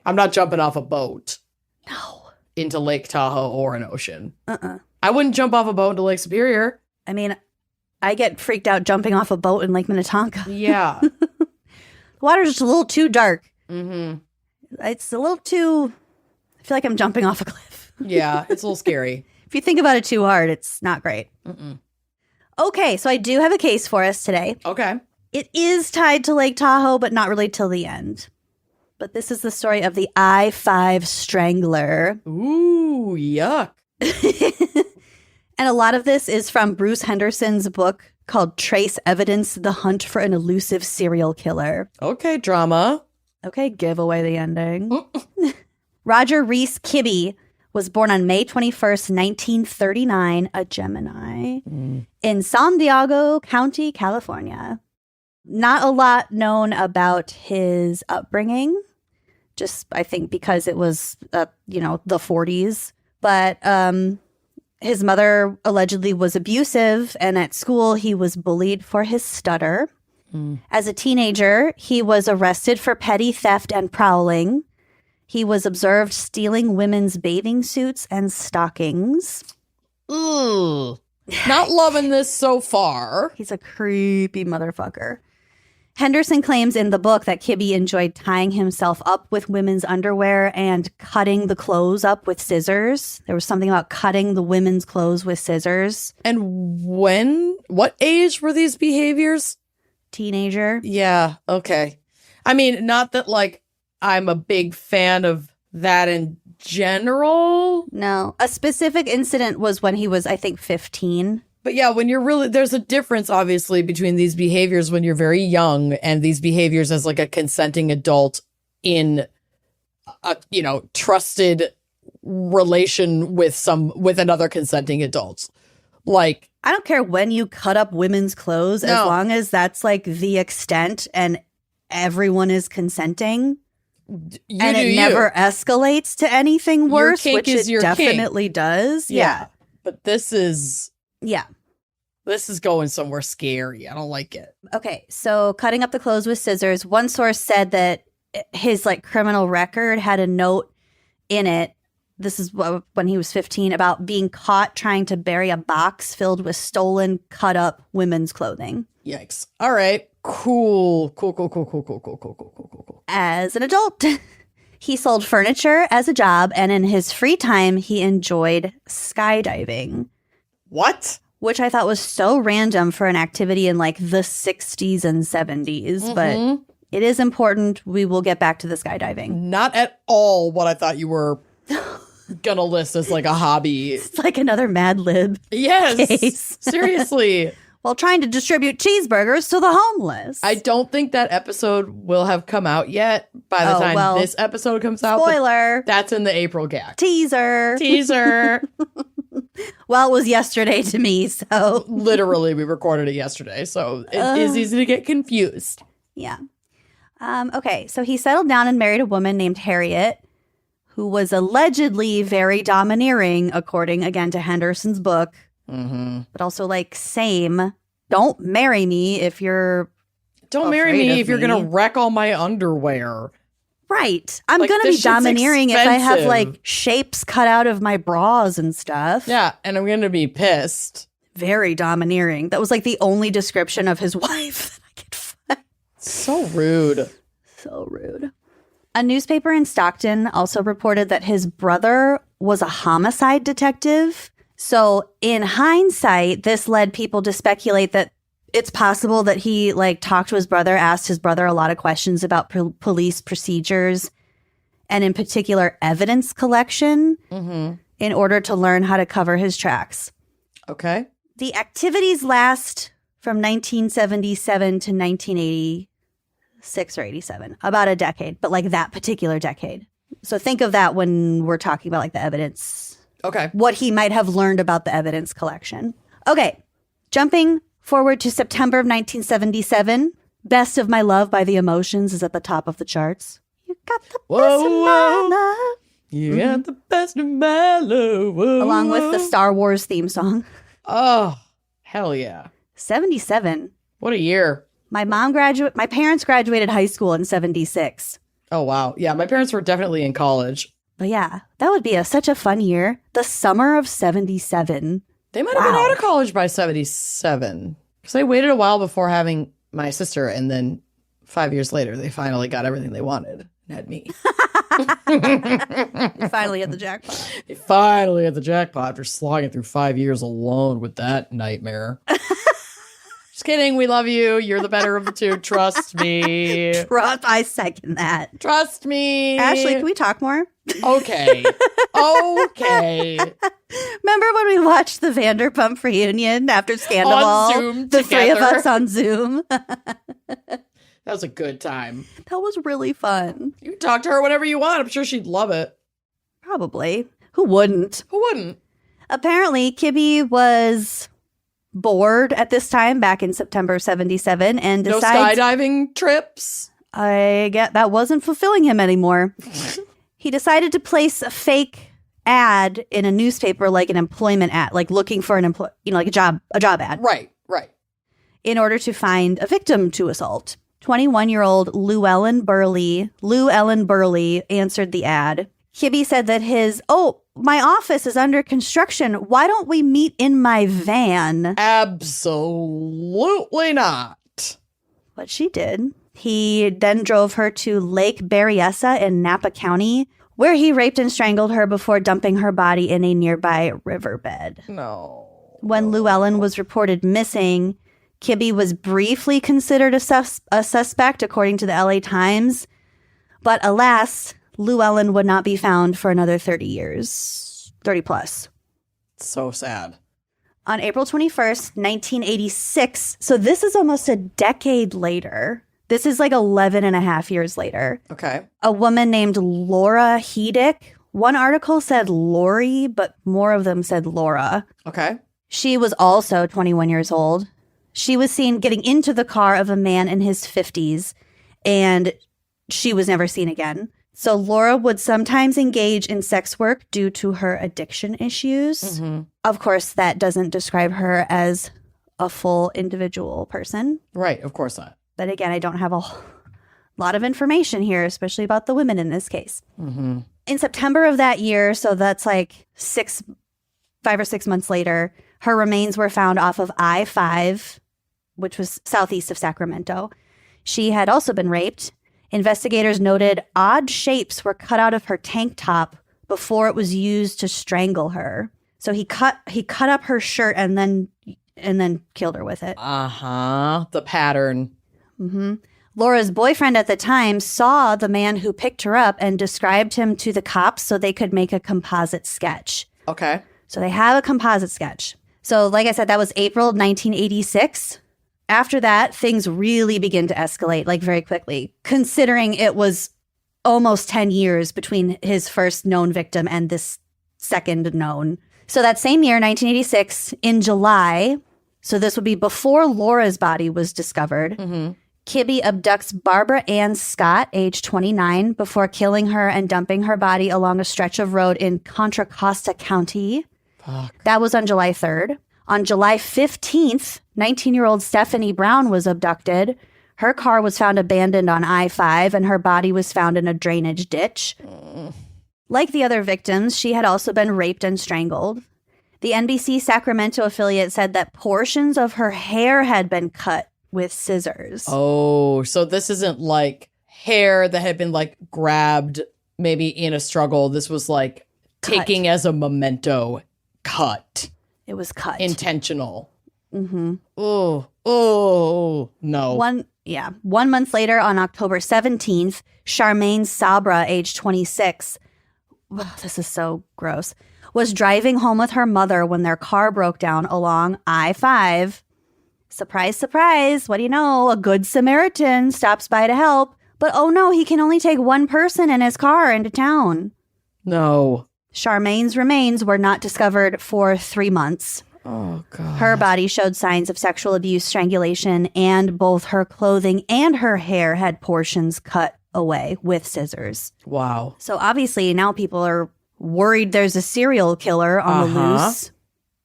I'm not jumping off a boat. No. Into Lake Tahoe or an ocean. I wouldn't jump off a boat into Lake Superior. I mean, I get freaked out jumping off a boat in Lake Minnetonka. Yeah. The water's just a little too dark. It's a little too... I feel like I'm jumping off a cliff. Yeah, it's a little scary. If you think about it too hard, it's not great. Okay, so I do have a case for us today. Okay. It is tied to Lake Tahoe, but not really till the end. But this is the story of the I-5 strangler. Ooh, yuck. And a lot of this is from Bruce Henderson's book called Trace Evidence, The Hunt for an Elusive Serial Killer. Okay, drama. Okay, give away the ending. Roger Reese Kibbe was born on May 21st, 1939, a Gemini, in San Diego County, California. Not a lot known about his upbringing, just I think because it was, the 40s. But his mother allegedly was abusive, and at school he was bullied for his stutter. As a teenager, he was arrested for petty theft and prowling. He was observed stealing women's bathing suits and stockings. Ooh. Not loving this so far. He's a creepy motherfucker. Henderson claims in the book that Kibbe enjoyed tying himself up with women's underwear and cutting the clothes up with scissors. There was something about cutting the women's clothes with scissors. And what age were these behaviors? Teenager. Yeah, okay. I mean, not that like I'm a big fan of that in general. No. A specific incident was when he was, I think, 15. But yeah, when there's a difference, obviously, between these behaviors when you're very young and these behaviors as like a consenting adult in a, trusted relation with another consenting adult. Like, I don't care when you cut up women's clothes, as long as that's like the extent and everyone is consenting. And it never escalates to anything worse, which it definitely does. Yeah. But this is... Yeah. This is going somewhere scary. I don't like it. Okay, so cutting up the clothes with scissors. One source said that his like criminal record had a note in it. This is when he was 15 about being caught trying to bury a box filled with stolen, cut up women's clothing. Yikes. All right. Cool. As an adult, he sold furniture as a job, and in his free time, he enjoyed skydiving. What? Which I thought was so random for an activity in like the 60s and 70s, but it is important. We will get back to the skydiving. Not at all what I thought you were gonna list as like a hobby. It's like another Mad Lib. Yes. Case. Seriously. While trying to distribute cheeseburgers to the homeless. I don't think that episode will have come out yet by the time this episode comes out. Spoiler. That's in the April gag. Teaser. Well, it was yesterday to me, so. Literally, we recorded it yesterday, so it is easy to get confused. Yeah. Okay, so he settled down and married a woman named Harriet, who was allegedly very domineering, according, again, to Henderson's book. Mm-hmm. But also, like, same. Don't marry me if you're Don't marry me if you're going to wreck all my underwear. Right. I'm going to be domineering if I have like shapes cut out of my bras and stuff. Yeah. And I'm going to be pissed. Very domineering. That was like the only description of his wife that I could find. So rude. So rude. A newspaper in Stockton also reported that his brother was a homicide detective. So in hindsight, this led people to speculate that it's possible that he like talked to his brother, asked his brother a lot of questions about police procedures and in particular evidence collection in order to learn how to cover his tracks. Okay. The activities last from 1977 to 1986 or 87, about a decade, but like that particular decade. So think of that when we're talking about like the evidence. Okay. What he might have learned about the evidence collection. Okay. Jumping forward to September of 1977, Best of My Love by The Emotions is at the top of the charts. You got the best of my love. You got the best of my love. Whoa, along with the Star Wars theme song. Oh, hell yeah. 77. What a year. My parents graduated high school in 76. Oh, wow. Yeah, my parents were definitely in college. But yeah, that would be such a fun year. The summer of 77. They might have been out of college by 77. Because they waited a while before having my sister, and then 5 years later, they finally got everything they wanted and had me. Finally hit the jackpot. They finally hit the jackpot after slogging through 5 years alone with that nightmare. Just kidding. We love you. You're the better of the two. Trust me. I second that. Trust me. Ashley, can we talk more? Okay. Okay. Remember when we watched the Vanderpump reunion after Scandal? On Zoom the together. three of us on Zoom. That was a good time. That was really fun. You can talk to her whenever you want. I'm sure she'd love it. Probably. Who wouldn't? Who wouldn't? Apparently, Kibbe was bored at this time back in September 77 and decides no skydiving trips. I get that wasn't fulfilling him anymore. He decided to place a fake ad in a newspaper, like an employment ad, like looking for an like a job ad. Right. In order to find a victim to assault. 21-year-old Lou Ellen Burley answered the ad. Kibbe said that my office is under construction. Why don't we meet in my van? Absolutely not. but she did. He then drove her to Lake Berryessa in Napa County, where he raped and strangled her before dumping her body in a nearby riverbed. No. When Llewellyn was reported missing, Kibbe was briefly considered a suspect, according to the LA Times. But alas, Llewellyn would not be found for another 30 years. 30 plus. So sad. On April 21st, 1986, so this is almost a decade later. This is like 11 and a half years later. Okay. A woman named Laura Hedick. One article said Lori, but more of them said Laura. Okay. She was also 21 years old. She was seen getting into the car of a man in his 50s, and she was never seen again. So Laura would sometimes engage in sex work due to her addiction issues. Mm-hmm. Of course, that doesn't describe her as a full individual person. Right. Of course not. But again, I don't have a lot of information here, especially about the women in this case. Mm-hmm. In September of that year, so that's like 5 or 6 months later, her remains were found off of I-5, which was southeast of Sacramento. She had also been raped. Investigators noted odd shapes were cut out of her tank top before it was used to strangle her. So he cut up her shirt and then killed her with it. Uh-huh. The pattern. Mm-hmm. Laura's boyfriend at the time saw the man who picked her up and described him to the cops so they could make a composite sketch. Okay. So they have a composite sketch. So like I said, that was April 1986. After that, things really begin to escalate, like very quickly, considering it was almost 10 years between his first known victim and this second known. So that same year, 1986, in July, so this would be before Laura's body was discovered, Mm-hmm. Kibbe abducts Barbara Ann Scott, age 29, before killing her and dumping her body along a stretch of road in Contra Costa County. Fuck. That was on July 3rd. On July 15th, 19-year-old Stephanie Brown was abducted. Her car was found abandoned on I-5, and her body was found in a drainage ditch. Like the other victims, she had also been raped and strangled. The NBC Sacramento affiliate said that portions of her hair had been cut with scissors. Oh, so this isn't like hair that had been like grabbed maybe in a struggle. This was like taking as a memento, cut. It was cut. Intentional. Mm-hmm. Oh, no. 1 month later, on October 17th, Charmaine Sabra, age 26, this is so gross, was driving home with her mother when their car broke down along I-5. Surprise, surprise. What do you know? A good Samaritan stops by to help. But oh no, he can only take one person in his car into town. No. Charmaine's remains were not discovered for 3 months. Oh, God. Her body showed signs of sexual abuse, strangulation, and both her clothing and her hair had portions cut away with scissors. Wow. So obviously now people are worried there's a serial killer on the loose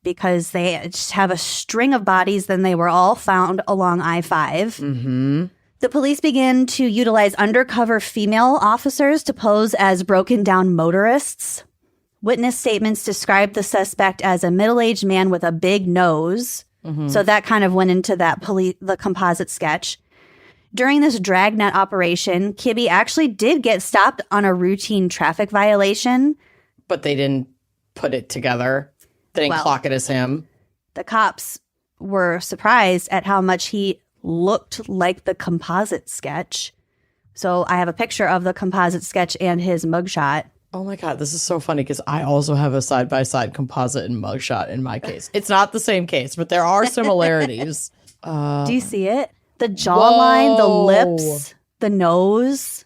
because they just have a string of bodies. Then they were all found along I-5. Mm-hmm. The police began to utilize undercover female officers to pose as broken down motorists. Witness statements described the suspect as a middle-aged man with a big nose. Mm-hmm. So that kind of went into that the composite sketch. During this dragnet operation, Kibbe actually did get stopped on a routine traffic violation. But they didn't put it together. They didn't clock it as him. The cops were surprised at how much he looked like the composite sketch. So I have a picture of the composite sketch and his mugshot. Oh my God, this is so funny because I also have a side-by-side composite and mugshot in my case. It's not the same case, but there are similarities. Do you see it? The jawline, the lips, the nose.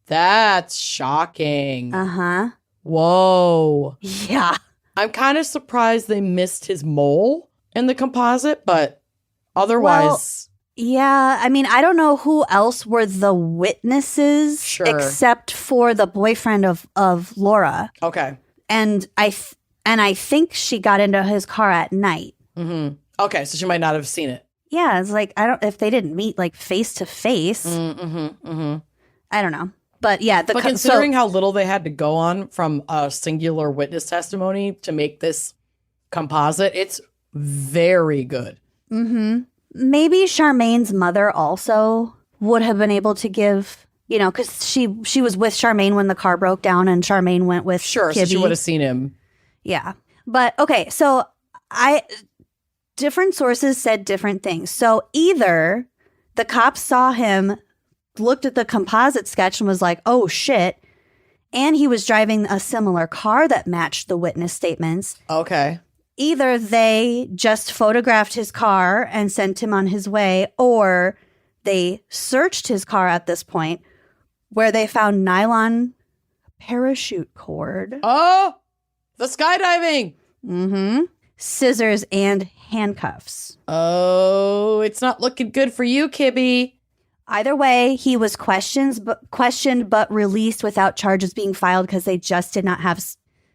That's shocking. Uh-huh. Whoa. Yeah. I'm kind of surprised they missed his mole in the composite, but otherwise... Yeah, I mean, I don't know who else were the witnesses except for the boyfriend of Laura. Okay. And I think she got into his car at night. Mm-hmm. Okay, so she might not have seen it. Yeah, it's like, if they didn't meet like face to face. Mm-hmm, mm-hmm. I don't know. But yeah. But considering how little they had to go on from a singular witness testimony to make this composite, it's very good. Mm-hmm. Maybe Charmaine's mother also would have been able to give, you know, because she was with Charmaine when the car broke down and Charmaine went with Sure, so Kibby. she would have seen him. Yeah. But okay, so different sources said different things. So either the cops saw him, looked at the composite sketch and was like, oh shit, and he was driving a similar car that matched the witness statements. Okay. Either they just photographed his car and sent him on his way, or they searched his car at this point where they found nylon parachute cord. Oh, the skydiving. Mm-hmm. Scissors and handcuffs. Oh, it's not looking good for you, Kibby. Either way, he was questioned but released without charges being filed because they just did not have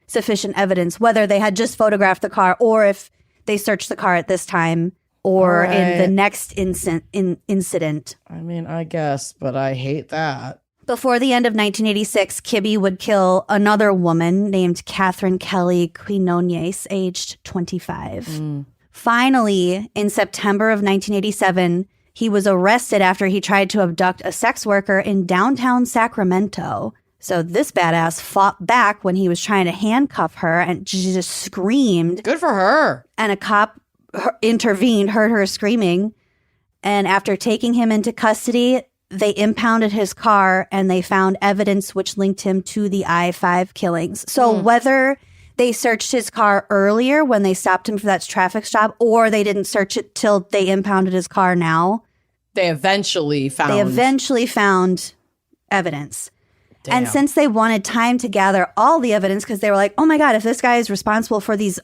sufficient evidence, whether they had just photographed the car or if they searched the car at this time or in the next incident. I mean, I guess, but I hate that. Before the end of 1986, Kibby would kill another woman named Catherine Kelly Quinones, aged 25. Finally, in September of 1987, he was arrested after he tried to abduct a sex worker in downtown Sacramento. So this badass fought back when he was trying to handcuff her, and she just screamed. Good for her. And a cop intervened, heard her screaming. And after taking him into custody, they impounded his car and they found evidence which linked him to the I-5 killings. So whether they searched his car earlier when they stopped him for that traffic stop, or they didn't search it till they impounded his car now, They eventually found evidence. Damn. And since they wanted time to gather all the evidence, because they were like, oh my God, if this guy is responsible for these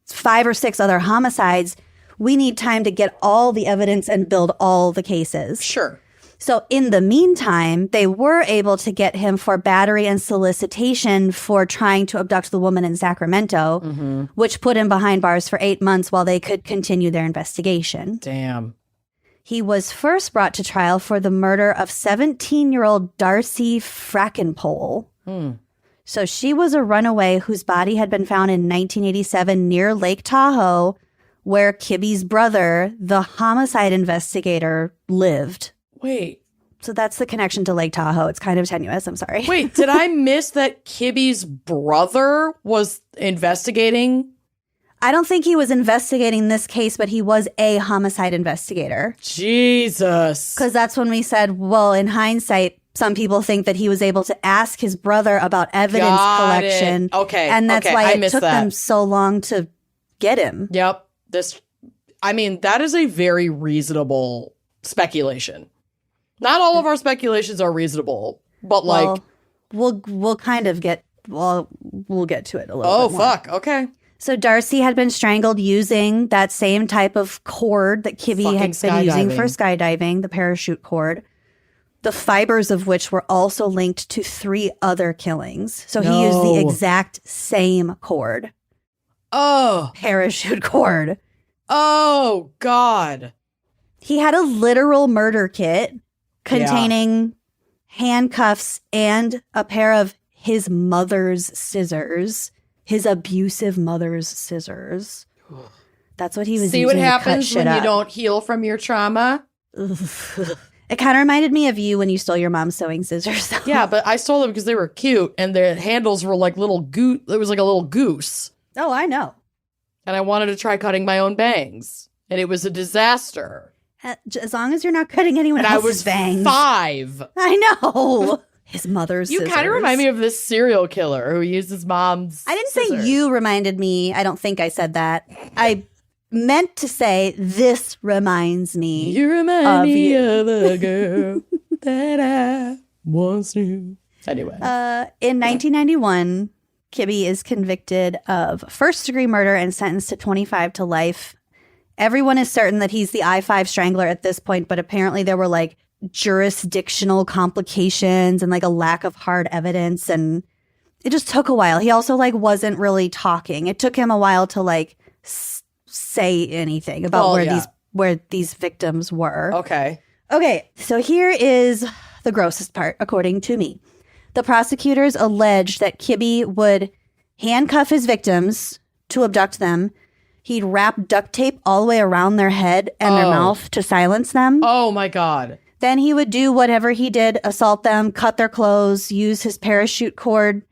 5 or 6 other homicides, we need time to get all the evidence and build all the cases. Sure. So in the meantime, they were able to get him for battery and solicitation for trying to abduct the woman in Sacramento, which put him behind bars for 8 months while they could continue their investigation. Damn. He was first brought to trial for the murder of 17-year-old Darcy Frackenpole. So she was a runaway whose body had been found in 1987 near Lake Tahoe, where Kibby's brother, the homicide investigator, lived. Wait. So that's the connection to Lake Tahoe. It's kind of tenuous. I'm sorry. Wait, did I miss that Kibby's brother was investigating? I don't think he was investigating this case, but he was a homicide investigator. Jesus. Because that's when we said, well, in hindsight, some people think that he was able to ask his brother about evidence collection. It. Okay. And that's okay. why I it missed took that. them so long to get him. Yep. That is a very reasonable speculation. Not all of our speculations are reasonable, but like we'll kind of get we'll get to it a little bit more. Fuck. Okay. So Darcy had been strangled using that same type of cord that Kibby had been using for skydiving, the parachute cord, the fibers of which were also linked to 3 other killings. So he used the exact same cord. Oh. Parachute cord. Oh, God. He had a literal murder kit containing handcuffs and a pair of his mother's scissors. His abusive mother's scissors. That's what he was See using what happens to cut when shit you don't heal from your trauma? It kind of reminded me of you when you stole your mom's sewing scissors. Yeah, but I stole them because they were cute and their handles were like little goose. It was like a little goose. Oh, I know. And I wanted to try cutting my own bangs. And it was a disaster. As long as you're not cutting anyone else's bangs. I was 5. I know. His mother's You scissors. kind of remind me of this serial killer who used his mom's I didn't scissors. say you reminded me. I don't think I said that. I meant to say this reminds me. You remind me of a girl that I once knew. Anyway. In 1991, Kibby is convicted of first-degree murder and sentenced to 25 to life. Everyone is certain that he's the I-5 strangler at this point, but apparently there were like jurisdictional complications and like a lack of hard evidence, and it just took a while. He also like wasn't really talking. It took him a while to like say anything about where these victims were. Okay. So here is the grossest part, according to me. The prosecutors alleged that Kibby would handcuff his victims to abduct them. He'd wrap duct tape all the way around their head and their mouth to silence them. Oh, my God. Then he would do whatever he did, assault them, cut their clothes, use his parachute cord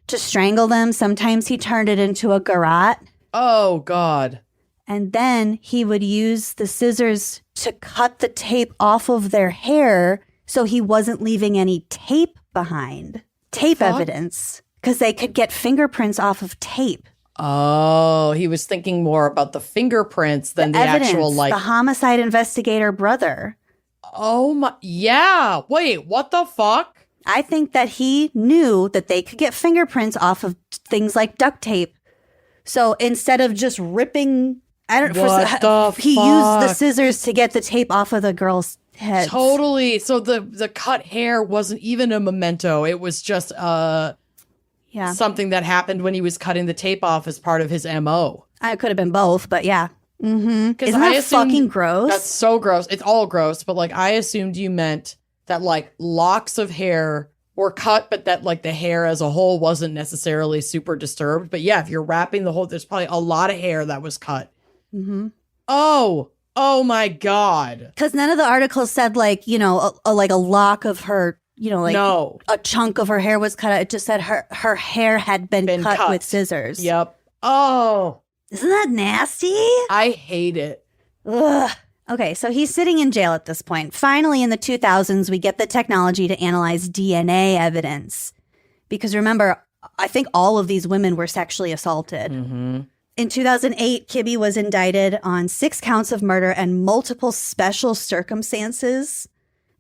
to strangle them. Sometimes he turned it into a garrote. Oh, God. And then he would use the scissors to cut the tape off of their hair so he wasn't leaving any tape behind. Tape evidence. Because they could get fingerprints off of tape. Oh, he was thinking more about the fingerprints than the evidence, actual, like... the homicide investigator brother. Oh, my... Yeah. Wait, what the fuck? I think that he knew that they could get fingerprints off of things like duct tape. So instead of just ripping... he used the scissors to get the tape off of the girl's head. Totally. So the cut hair wasn't even a memento. It was just something that happened when he was cutting the tape off as part of his MO. It could have been both, but yeah. Mm-hmm. Isn't that assumed, fucking gross? That's so gross. It's all gross. But like, I assumed you meant that like locks of hair were cut, but that like the hair as a whole wasn't necessarily super disturbed. But yeah, if you're wrapping the whole, there's probably a lot of hair that was cut. Mm-hmm. Oh my God. Because none of the articles said like, you know, like a lock of her, you know, like a chunk of her hair was cut out. It just said her hair had been cut with scissors. Yep. Oh. Isn't that nasty? I hate it. Ugh. Okay, so he's sitting in jail at this point. Finally, in the 2000s, we get the technology to analyze DNA evidence. Because remember, I think all of these women were sexually assaulted. Mm-hmm. In 2008, Kibbe was indicted on 6 counts of murder and multiple special circumstances,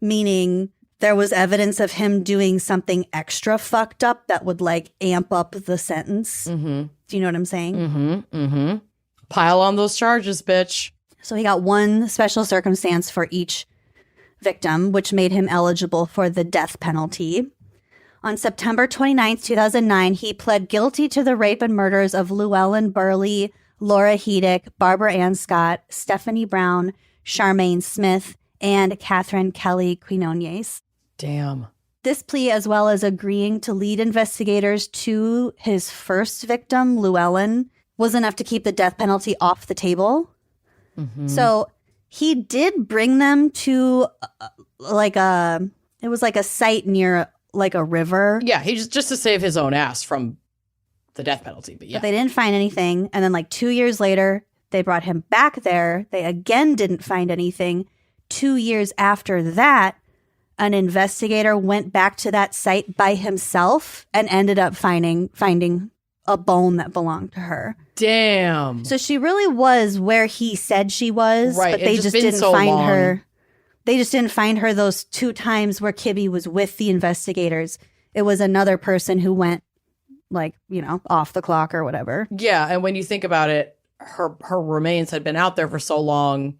meaning there was evidence of him doing something extra fucked up that would like amp up the sentence. Mm-hmm. Do you know what I'm saying? Mm-hmm. Mm-hmm. Pile on those charges, bitch. So he got 1 special circumstance for each victim, which made him eligible for the death penalty. On September 29th, 2009, he pled guilty to the rape and murders of Llewellyn Burley, Laura Hedick, Barbara Ann Scott, Stephanie Brown, Charmaine Smith, and Catherine Kelly Quinones. Damn. This plea, as well as agreeing to lead investigators to his first victim, Llewellyn, was enough to keep the death penalty off the table. Mm-hmm. So he did bring them to it was like a site near like a river. Yeah, he just to save his own ass from the death penalty. But yeah, but they didn't find anything. And then like 2 years later, they brought him back there. They again didn't find anything. 2 years after that, an investigator went back to that site by himself and ended up finding a bone that belonged to her. Damn. So she really was where he said she was, right. But they just didn't find her. They just didn't find her those 2 times where Kibbe was with the investigators. It was another person who went like, you know, off the clock or whatever. Yeah, and when you think about it, her remains had been out there for so long.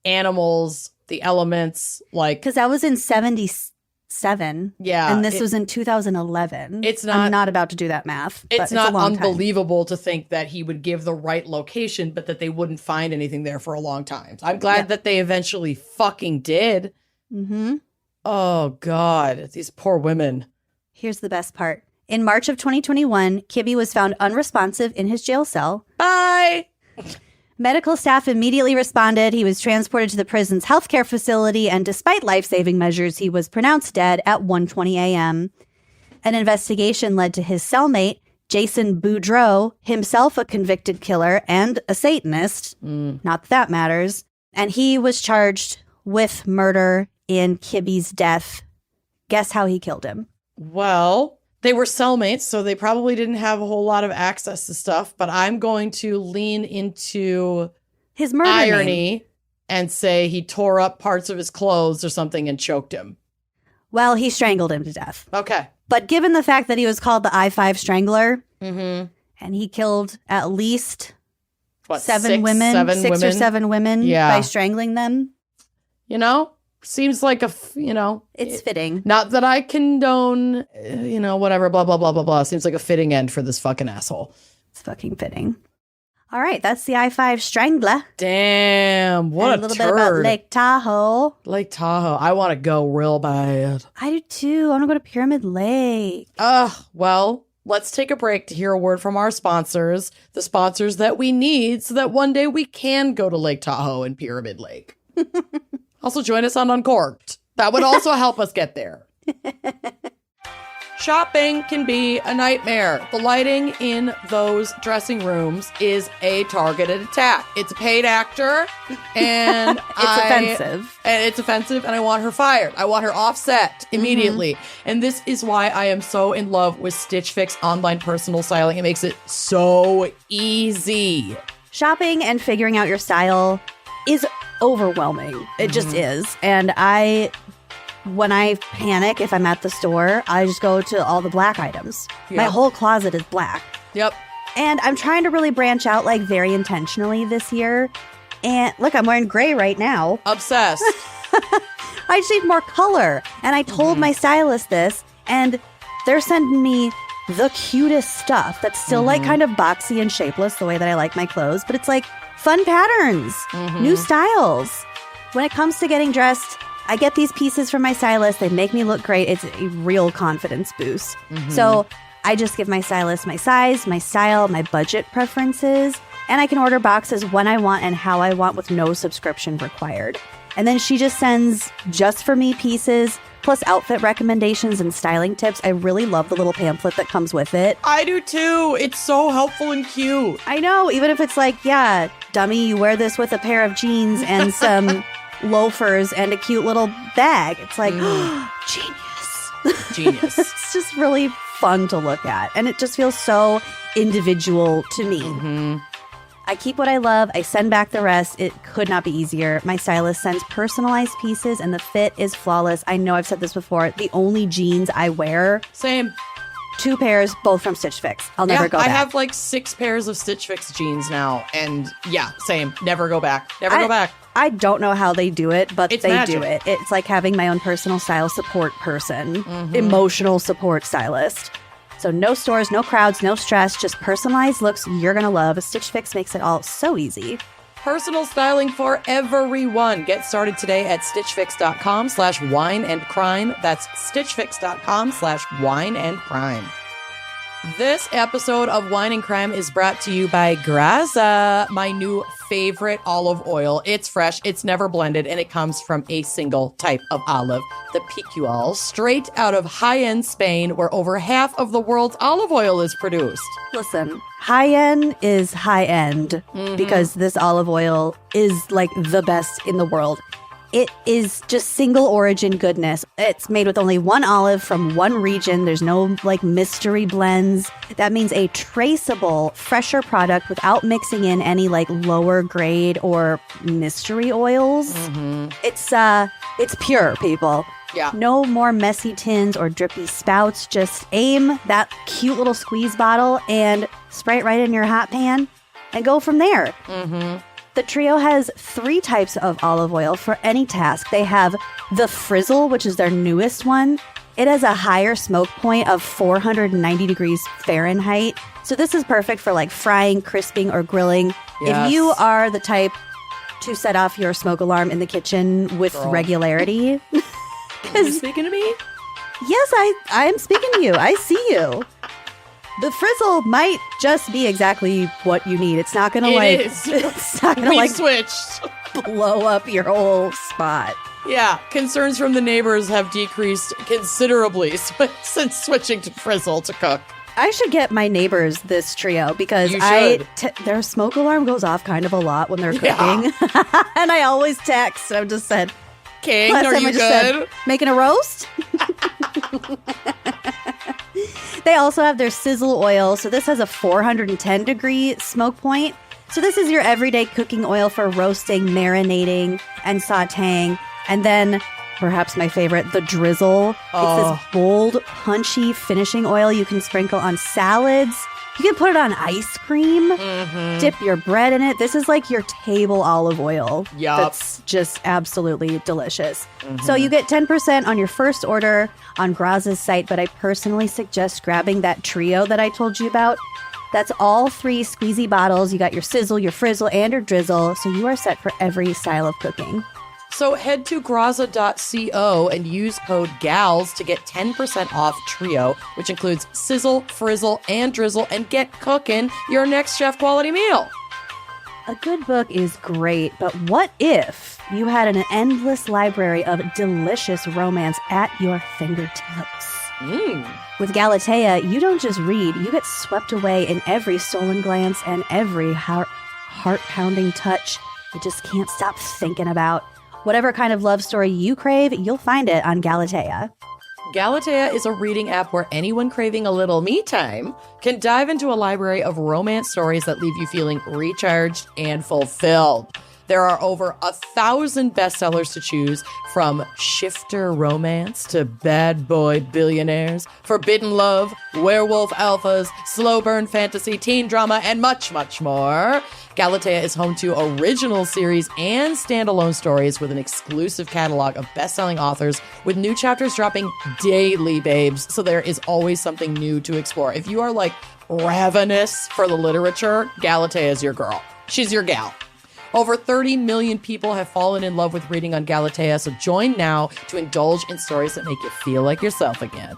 Animals, the elements, like... Because that was in 77. Yeah. And this was in 2011. It's not... I'm not about to do that math. It's not unbelievable to think that he would give the right location, but that they wouldn't find anything there for a long time. So I'm glad that they eventually fucking did. Mm-hmm. Oh, God. These poor women. Here's the best part. In March of 2021, Kibbe was found unresponsive in his jail cell. Bye! Medical staff immediately responded. He was transported to the prison's healthcare facility, and despite life-saving measures, he was pronounced dead at 1:20 a.m. An investigation led to his cellmate, Jason Boudreau, himself a convicted killer and a Satanist. Not that matters. And he was charged with murder in Kibbe's death. Guess how he killed him? Well, they were cellmates, so they probably didn't have a whole lot of access to stuff, but I'm going to lean into his murder irony and say he tore up parts of his clothes or something and choked him. Well, he strangled him to death. Okay. But given the fact that he was called the I-5 Strangler, mm-hmm. and he killed at least six or 7 women by strangling them. You know? Seems like it's fitting. Not that I condone, whatever, blah, blah, blah, blah, blah. Seems like a fitting end for this fucking asshole. It's fucking fitting. All right, that's the I-5 Strangler. Damn, what and a little bit about Lake Tahoe. Lake Tahoe. I want to go real bad. I do too. I want to go to Pyramid Lake. Well, let's take a break to hear a word from our sponsors, the sponsors that we need so that one day we can go to Lake Tahoe and Pyramid Lake. Also, join us on Uncorked. That would also help us get there. Shopping can be a nightmare. The lighting in those dressing rooms is a targeted attack. It's a paid actor, and offensive. And it's offensive, and I want her fired. I want her offset immediately. And this is why I am so in love with Stitch Fix online personal styling. It makes it so easy. Shopping and figuring out your style is overwhelming. It just is. And when I panic, if I'm at the store, I just go to all the black items. Yep. My whole closet is black. Yep. And I'm trying to really branch out like very intentionally this year. And look, I'm wearing gray right now. Obsessed. I just need more color. And I told my stylist this, and they're sending me the cutest stuff that's still like kind of boxy and shapeless the way that I like my clothes. But it's like fun patterns, new styles. When it comes to getting dressed, I get these pieces from my stylist. They make me look great. It's a real confidence boost. So I just give my stylist my size, my style, my budget preferences, and I can order boxes when I want and how I want with no subscription required. And then she just sends just for me pieces, plus outfit recommendations and styling tips. I really love the little pamphlet that comes with it. I do too. It's so helpful and cute. I know, even if it's like, yeah, dummy, you wear this with a pair of jeans and some loafers and a cute little bag. It's like, genius. Genius. It's just really fun to look at. And it just feels so individual to me. I keep what I love. I send back the rest. It could not be easier. My stylist sends personalized pieces and the fit is flawless. I know I've said this before. The only jeans I wear, Same. 2 pairs, both from Stitch Fix. I'll never go back. I have like 6 pairs of Stitch Fix jeans now. And yeah, same. Never go back. Never go back. I don't know how they do it, but It's they magic. do it. It's like having my own personal style support person, emotional support stylist. So no stores, no crowds, no stress, just personalized looks you're going to love. Stitch Fix makes it all so easy. Personal styling for everyone. Get started today at stitchfix.com/wineandcrime. That's stitchfix.com/wineandcrime. This episode of Wine and Crime is brought to you by Graza, my new favorite olive oil. It's fresh, it's never blended, and it comes from a single type of olive, the Picual, straight out of high-end Spain, where over half of the world's olive oil is produced. Listen, high-end is high-end because this olive oil is like the best in the world. It is just single origin goodness. It's made with only one olive from one region. There's no like mystery blends. That means a traceable, fresher product without mixing in any like lower grade or mystery oils. It's pure, people. Yeah. No more messy tins or drippy spouts. Just aim that cute little squeeze bottle and spray it right in your hot pan and go from there. The trio has 3 types of olive oil for any task. They have the Frizzle, which is their newest one. It has a higher smoke point of 490 degrees Fahrenheit. So this is perfect for like frying, crisping, or grilling. Yes. If you are the type to set off your smoke alarm in the kitchen with regularity. Are you speaking to me? Yes, I am speaking to you. I see you. The Frizzle might just be exactly what you need. It's not gonna it's not gonna We switched. blow up your whole spot. Yeah, concerns from the neighbors have decreased considerably since switching to Frizzle to cook. I should get my neighbors this trio because You should. their smoke alarm goes off kind of a lot when they're cooking. And I always text. I've just said, King, last are time you I just said, good? making a roast? They also have their sizzle oil. So this has a 410 degree smoke point. So this is your everyday cooking oil for roasting, marinating, and sauteing. And then perhaps my favorite, the drizzle. It's this bold, punchy finishing oil you can sprinkle on salads. You can put it on ice cream, dip your bread in it. This is like your table olive oil. Yup. That's just absolutely delicious. So you get 10% on your first order on Graza's site, but I personally suggest grabbing that trio that I told you about. That's all 3 squeezy bottles. You got your sizzle, your frizzle, and your drizzle, so you are set for every style of cooking. So head to graza.co and use code GALS to get 10% off Trio, which includes sizzle, frizzle, and drizzle, and get cooking your next chef quality meal. A good book is great, but what if you had an endless library of delicious romance at your fingertips? With Galatea, you don't just read, you get swept away in every stolen glance and every heart-pounding touch you just can't stop thinking about. Whatever kind of love story you crave, you'll find it on Galatea. Galatea is a reading app where anyone craving a little me time can dive into a library of romance stories that leave you feeling recharged and fulfilled. There are over 1,000 bestsellers to choose, from shifter romance to bad boy billionaires, forbidden love, werewolf alphas, slow burn fantasy, teen drama, and much, much more. Galatea is home to original series and standalone stories with an exclusive catalog of best-selling authors with new chapters dropping daily, babes. So there is always something new to explore. If you are like ravenous for the literature, Galatea is your girl. She's your gal. Over 30 million people have fallen in love with reading on Galatea, so join now to indulge in stories that make you feel like yourself again.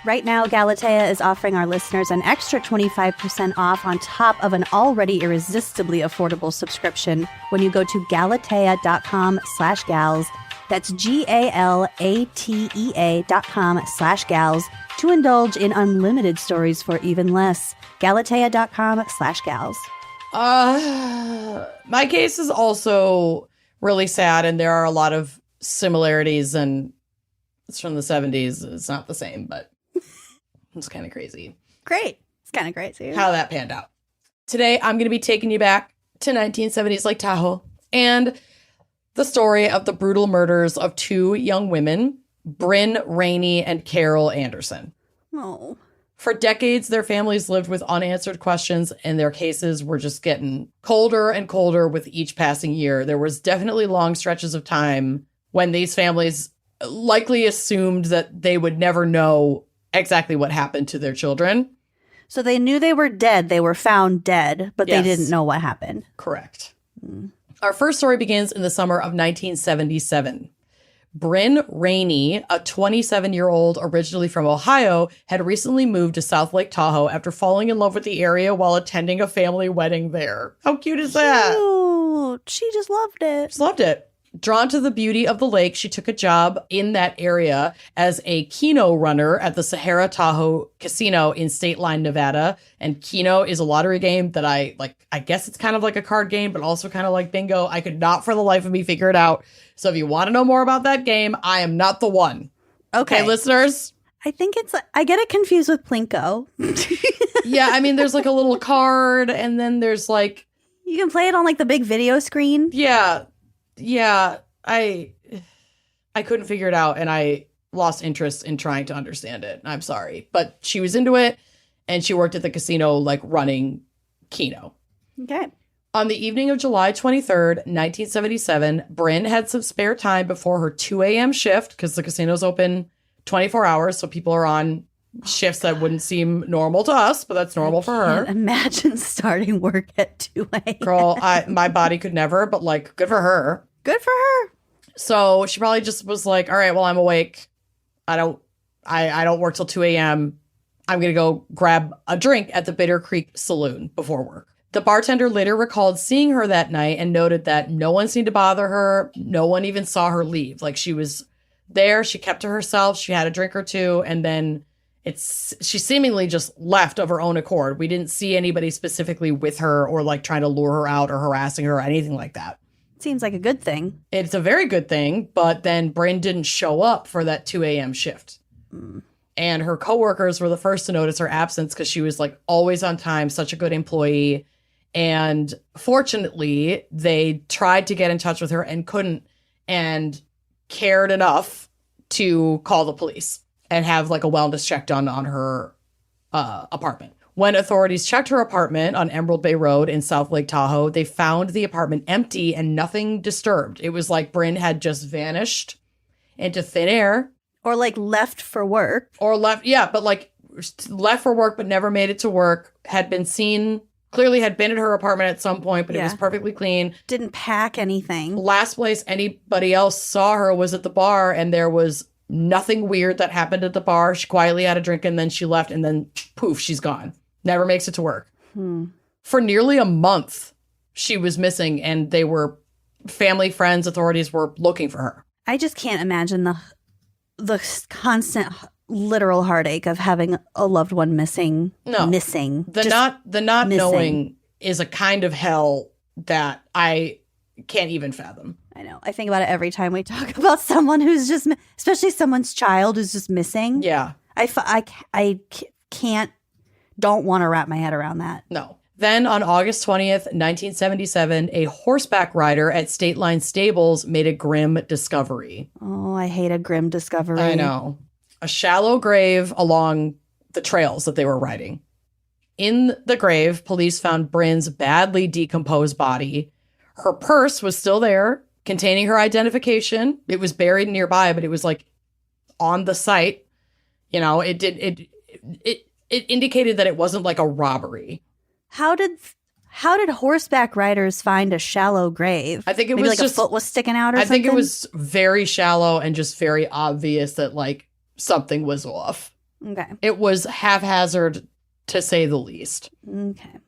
Right now, Galatea is offering our listeners an extra 25% off on top of an already irresistibly affordable subscription when you go to galatea.com/gals. That's GALATEA.com/gals to indulge in unlimited stories for even less. Galatea.com/gals. My case is also really sad, and there are a lot of similarities, and it's from the 70s. It's not the same, but it's kind of crazy. Great. It's kind of great, too. How that panned out. Today, I'm going to be taking you back to 1970s Lake Tahoe and the story of the brutal murders of two young women, Bryn Rainey and Carol Anderson. Oh. For decades, their families lived with unanswered questions, and their cases were just getting colder and colder with each passing year. There was definitely long stretches of time when these families likely assumed that they would never know exactly what happened to their children. So they knew they were dead. They were found dead, but Yes. they didn't know what happened. Correct. Our first story begins in the summer of 1977. Bryn Rainey, a 27-year-old originally from Ohio, had recently moved to South Lake Tahoe after falling in love with the area while attending a family wedding there. How cute is that? Cute. She just loved it. Just loved it. Drawn to the beauty of the lake, she took a job in that area as a Keno runner at the Sahara Tahoe Casino in State Line, Nevada. And Keno is a lottery game that I guess it's kind of like a card game, but also kind of like bingo. I could not for the life of me figure it out. So if you want to know more about that game, I am not the one. Okay, listeners? I think I get it confused with Plinko. Yeah, I mean, there's like a little card, and then there's like... You can play it on like the big video screen. Yeah, I couldn't figure it out, and I lost interest in trying to understand it. I'm sorry. But she was into it, and she worked at the casino, like, running Keno. Okay. On the evening of July 23rd, 1977, Bryn had some spare time before her 2 a.m. shift, because the casino's open 24 hours, so people are on shifts that wouldn't seem normal to us, but that's normal for her. Imagine starting work at 2 a.m. Girl, my body could never, but, like, good for her. Good for her. So she probably just was like, all right, well, I'm awake. I don't work till 2 a.m. I'm going to go grab a drink at the Bitter Creek Saloon before work. The bartender later recalled seeing her that night and noted that no one seemed to bother her. No one even saw her leave. Like, she was there. She kept to herself. She had a drink or two. And then she seemingly just left of her own accord. We didn't see anybody specifically with her or like trying to lure her out or harassing her or anything like that. Seems like a good thing. It's a very good thing, but then Bryn didn't show up for that 2 a.m. shift. And her coworkers were the first to notice her absence because she was like always on time, such a good employee. And fortunately, they tried to get in touch with her and couldn't, and cared enough to call the police and have like a wellness check done on her apartment. When authorities checked her apartment on Emerald Bay Road in South Lake Tahoe, they found the apartment empty and nothing disturbed. It was like Bryn had just vanished into thin air. Or like left for work. Or left, yeah, but like left for work but never made it to work, had been seen Clearly had been at her apartment at some point, but it Yeah. was perfectly clean. Didn't pack anything. Last place anybody else saw her was at the bar, and there was nothing weird that happened at the bar. She quietly had a drink, and then she left, and then poof, she's gone. Never makes it to work. For nearly a month, she was missing, and they were family, friends, authorities were looking for her. I just can't imagine the constant literal heartache of having a loved one missing. No. Missing. The Just not missing. knowing is a kind of hell that I can't even fathom. I know. I think about it every time we talk about someone who's just, especially someone's child who's just missing. Yeah. I can't, don't want to wrap my head around that. No. Then on August 20th, 1977, a horseback rider at State Line Stables made a grim discovery. Oh, I hate a grim discovery. I know. A shallow grave along the trails that they were riding. In the grave, police found Bryn's badly decomposed body. Her purse was still there, containing her identification. It was buried nearby, but it was like on the site. You know, it indicated that it wasn't like a robbery. How did horseback riders find a shallow grave? I think it Maybe was like just a foot was sticking out or I something? think it was very shallow and just very obvious that like something was off. Okay. It was haphazard to say the least. Okay.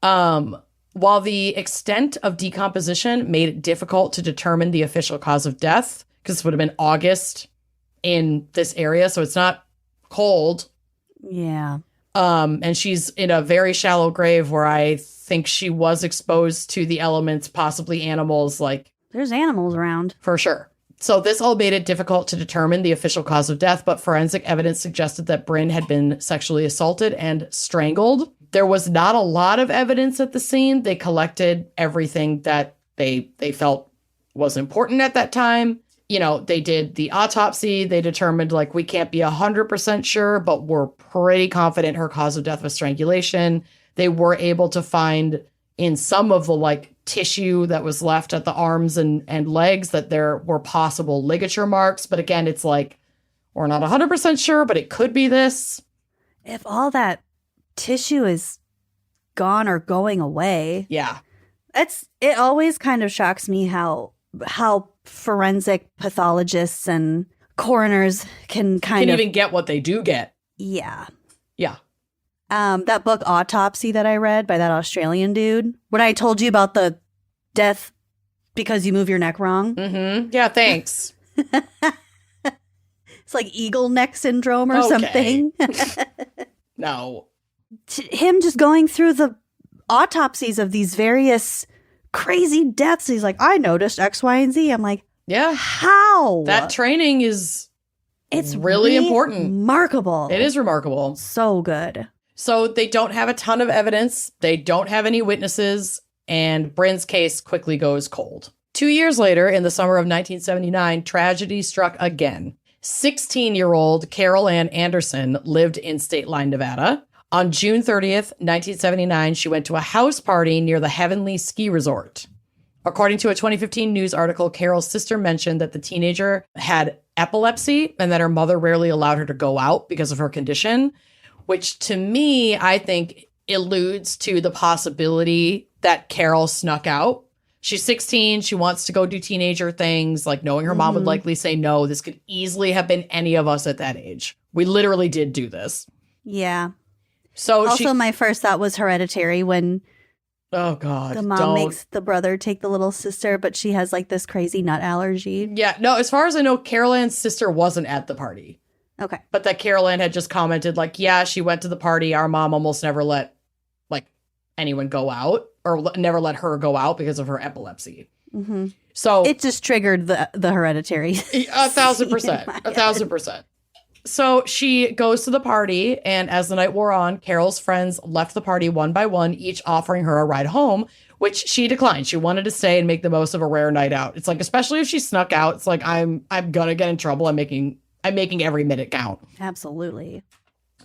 While the extent of decomposition made it difficult to determine the official cause of death, because this would have been August in this area, so it's not cold. Yeah. And she's in a very shallow grave where I think she was exposed to the elements, possibly animals, like There's animals around. for sure. So this all made it difficult to determine the official cause of death, but forensic evidence suggested that Bryn had been sexually assaulted and strangled. There was not a lot of evidence at the scene. They collected everything that they felt was important at that time. You know, they did the autopsy. They determined, like, we can't be 100% sure, but we're pretty confident her cause of death was strangulation. They were able to find in some of the, like, tissue that was left at the arms and legs that there were possible ligature marks. But again, it's like, we're not 100% sure, but it could be this. If all that tissue is gone or going away, Yeah. it always kind of shocks me how forensic pathologists and coroners can Can even get what they do get. yeah. Yeah. That book Autopsy that I read by that Australian dude, when I told you about the death because you move your neck wrong. Mm-hmm. Yeah, thanks. It's like eagle neck syndrome or Okay. something. No. Him just going through the autopsies of these various crazy deaths. He's like, I noticed X, Y, and Z. I'm like, Yeah. how? That training is it's really important. Remarkable. It is remarkable. So good. So they don't have a ton of evidence. They don't have any witnesses. And Bryn's case quickly goes cold. 2 years later, in the summer of 1979, tragedy struck again. 16-year-old Carol Ann Anderson lived in State Line, Nevada. On June 30th, 1979, she went to a house party near the Heavenly Ski Resort. According to a 2015 news article, Carol's sister mentioned that the teenager had epilepsy and that her mother rarely allowed her to go out because of her condition, which to me, I think alludes to the possibility that Carol snuck out. She's 16. She wants to go do teenager things, like knowing her mom would likely say no. This could easily have been any of us at that age. We literally did do this. Yeah. So Also, my first thought was Hereditary when oh God, the mom makes the brother take the little sister, but she has like this crazy nut allergy. Yeah, no, as far as I know, Carol Ann's sister wasn't at the party. Okay. But that Carol Ann had just commented, like, yeah, she went to the party. Our mom almost never let, like, anyone go out or never let her go out because of her epilepsy. Mm-hmm. So it just triggered the Hereditary. 1,000%. 1,000%. So she goes to the party, and as the night wore on, Carol's friends left the party one by one, each offering her a ride home, which she declined. She wanted to stay and make the most of a rare night out. It's like, especially if she snuck out, it's like, I'm gonna get in trouble. I'm making every minute count. Absolutely.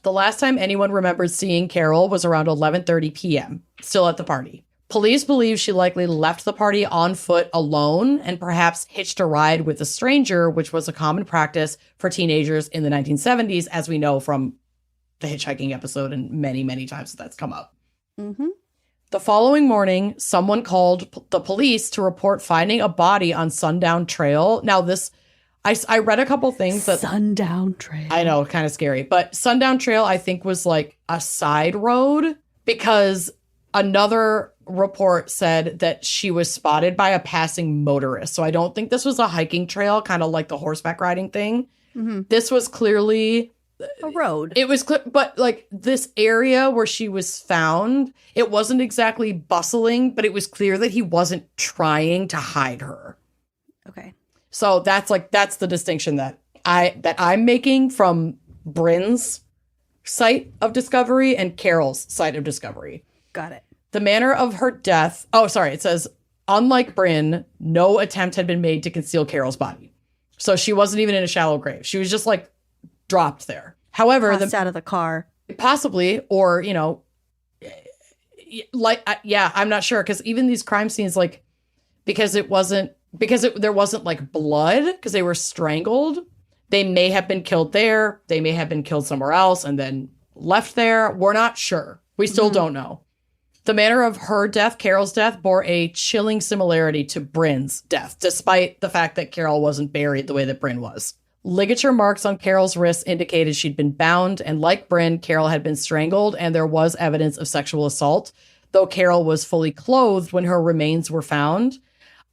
The last time anyone remembered seeing Carol was around 11:30 p.m., still at the party. Police believe she likely left the party on foot alone and perhaps hitched a ride with a stranger, which was a common practice for teenagers in the 1970s, as we know from the hitchhiking episode and many, many times that's come up. Mm-hmm. The following morning, someone called the police to report finding a body on Sundown Trail. Now, I read a couple things that... Sundown Trail. I know, kind of scary. But Sundown Trail, I think, was like a side road because another report said that she was spotted by a passing motorist. So I don't think this was a hiking trail, kind of like the horseback riding thing. Mm-hmm. This was clearly... a road. It was clear, but like this area where she was found, it wasn't exactly bustling, but it was clear that he wasn't trying to hide her. Okay. So that's the distinction that I'm making from Bryn's site of discovery and Carol's site of discovery. Got it. The manner of her death. Oh, sorry. It says, unlike Bryn, no attempt had been made to conceal Carol's body. So she wasn't even in a shallow grave. She was just like dropped there. However, Tossed out of the car. Possibly, or, you know, like, yeah, I'm not sure. Because even these crime scenes, like, there wasn't like blood, because they were strangled. They may have been killed there. They may have been killed somewhere else and then left there. We're not sure. We still don't know. The manner of her death, Carol's death, bore a chilling similarity to Bryn's death, despite the fact that Carol wasn't buried the way that Bryn was. Ligature marks on Carol's wrists indicated she'd been bound, and like Bryn, Carol had been strangled, and there was evidence of sexual assault, though Carol was fully clothed when her remains were found.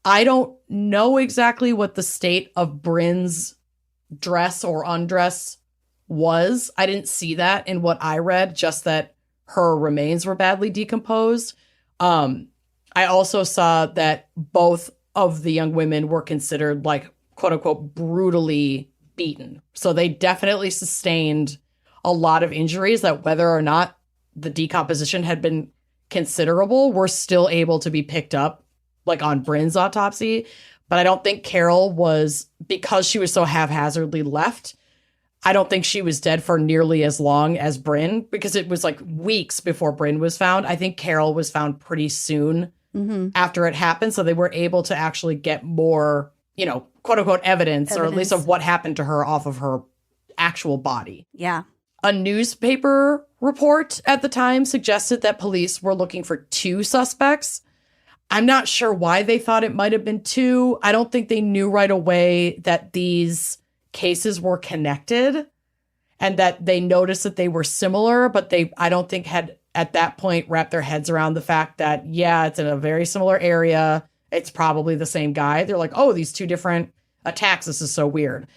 I don't know exactly what the state of Bryn's dress or undress was. I didn't see that in what I read, just that her remains were badly decomposed. I also saw that both of the young women were considered like, quote unquote, brutally beaten. So they definitely sustained a lot of injuries that, whether or not the decomposition had been considerable, were still able to be picked up like on Bryn's autopsy. But I don't think Carol was, because she was so haphazardly left, I don't think she was dead for nearly as long as Bryn, because it was like weeks before Bryn was found. I think Carol was found pretty soon after it happened. So they were able to actually get more, you know, quote unquote evidence, or at least of what happened to her off of her actual body. Yeah. A newspaper report at the time suggested that police were looking for 2 suspects. I'm not sure why they thought it might have been 2. I don't think they knew right away that these cases were connected, and that they noticed that they were similar, but I don't think had at that point wrapped their heads around the fact that, yeah, it's in a very similar area. It's probably the same guy. They're like, oh, these 2 different attacks. This is so weird.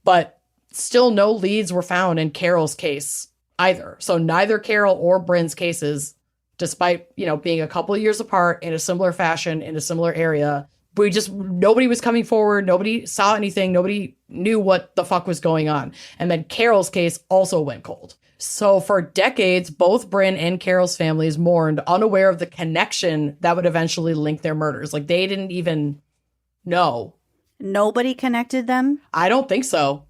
But still no leads were found in Carol's case either. So neither Carol or Bryn's cases, despite, you know, being a couple of years apart in a similar fashion in a similar area, nobody was coming forward. Nobody saw anything. Nobody knew what the fuck was going on. And then Carol's case also went cold. So for decades, both Bryn and Carol's families mourned, unaware of the connection that would eventually link their murders. Like, they didn't even know. Nobody connected them? I don't think so.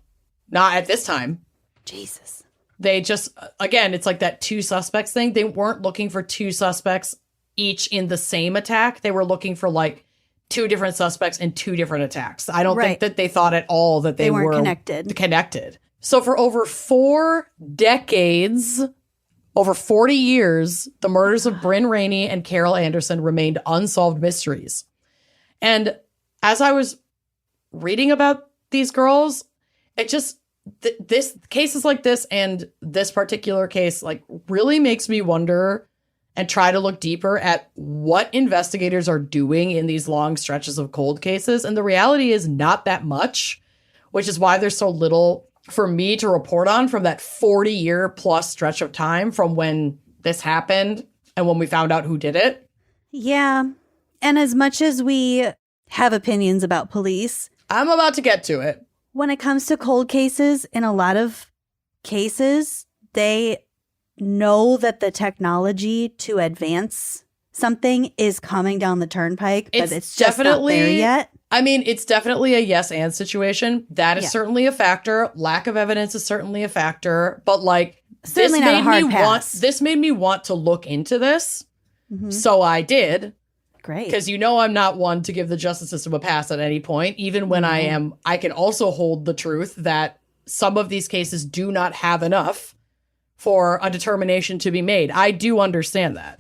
Not at this time. Jesus. They just, again, it's like that 2 suspects thing. They weren't looking for 2 suspects each in the same attack. They were looking for like 2 different suspects in 2 different attacks. I don't think that they thought at all that they weren't were connected. So for over 4 decades, over 40 years, the murders of Bryn Rainey and Carol Anderson remained unsolved mysteries. And as I was reading about these girls, it just, this cases like this and this particular case like really makes me wonder and try to look deeper at what investigators are doing in these long stretches of cold cases. And the reality is not that much, which is why there's so little for me to report on from that 40-year plus stretch of time from when this happened and when we found out who did it. Yeah. And as much as we have opinions about police, I'm about to get to it. When it comes to cold cases, in a lot of cases, they know that the technology to advance something is coming down the turnpike, but it's just not there yet. I mean, it's definitely a yes and situation. That is certainly a factor. Lack of evidence is certainly a factor. But like, certainly not a hard pass. This made me want to look into this. Mm-hmm. So I did. Great. Because you know I'm not one to give the justice system a pass at any point. Even when I can also hold the truth that some of these cases do not have enough for a determination to be made. I do understand that.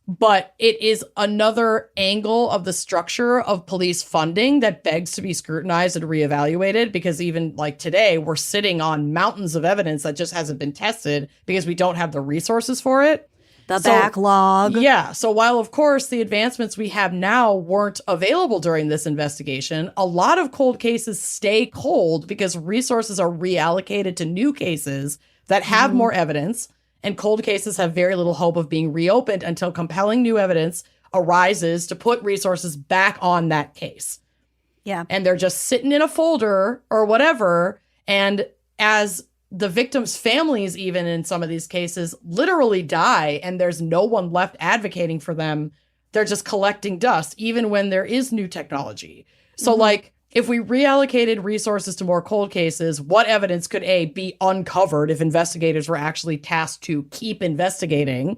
but it is another angle of the structure of police funding that begs to be scrutinized and reevaluated, because even like today, we're sitting on mountains of evidence that just hasn't been tested because we don't have the resources for it. The backlog. Yeah. So while, of course, the advancements we have now weren't available during this investigation, a lot of cold cases stay cold because resources are reallocated to new cases that have more evidence. And cold cases have very little hope of being reopened until compelling new evidence arises to put resources back on that case. Yeah. And they're just sitting in a folder or whatever. And as the victims' families, even in some of these cases, literally die and there's no one left advocating for them, they're just collecting dust, even when there is new technology. So like, if we reallocated resources to more cold cases, what evidence could be uncovered if investigators were actually tasked to keep investigating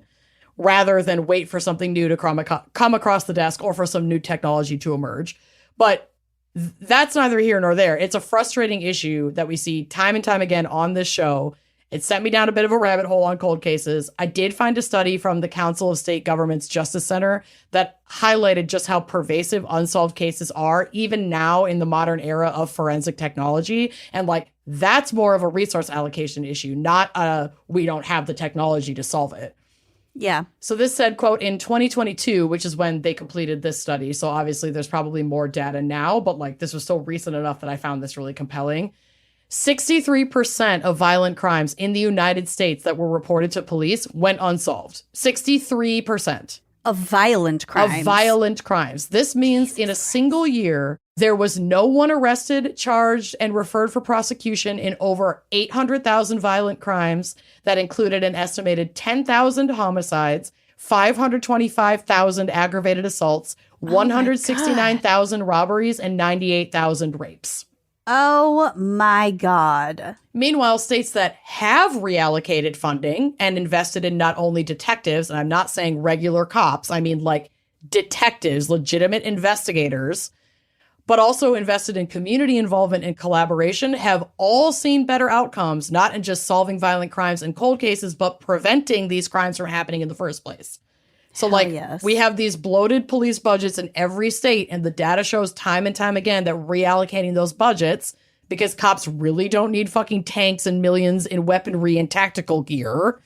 rather than wait for something new to come across the desk or for some new technology to emerge? But that's neither here nor there. It's a frustrating issue that we see time and time again on this show. It sent me down a bit of a rabbit hole on cold cases. I did find a study from the Council of State Governments Justice Center that highlighted just how pervasive unsolved cases are, even now in the modern era of forensic technology. And like, that's more of a resource allocation issue, not we don't have the technology to solve it. Yeah. So this said, quote, in 2022, which is when they completed this study. So obviously there's probably more data now, but like this was still recent enough that I found this really compelling. 63% of violent crimes in the United States that were reported to police went unsolved. 63%. Of violent crimes. Of violent crimes. This means in a single year, there was no one arrested, charged, and referred for prosecution in over 800,000 violent crimes that included an estimated 10,000 homicides, 525,000 aggravated assaults, 169,000 robberies, and 98,000 rapes. Oh my God. Meanwhile, states that have reallocated funding and invested in not only detectives, and I'm not saying regular cops, I mean like detectives, legitimate investigators, but also invested in community involvement and collaboration, have all seen better outcomes, not in just solving violent crimes and cold cases, but preventing these crimes from happening in the first place. So we have these bloated police budgets in every state, and the data shows time and time again that reallocating those budgets, because cops really don't need fucking tanks and millions in weaponry and tactical gear,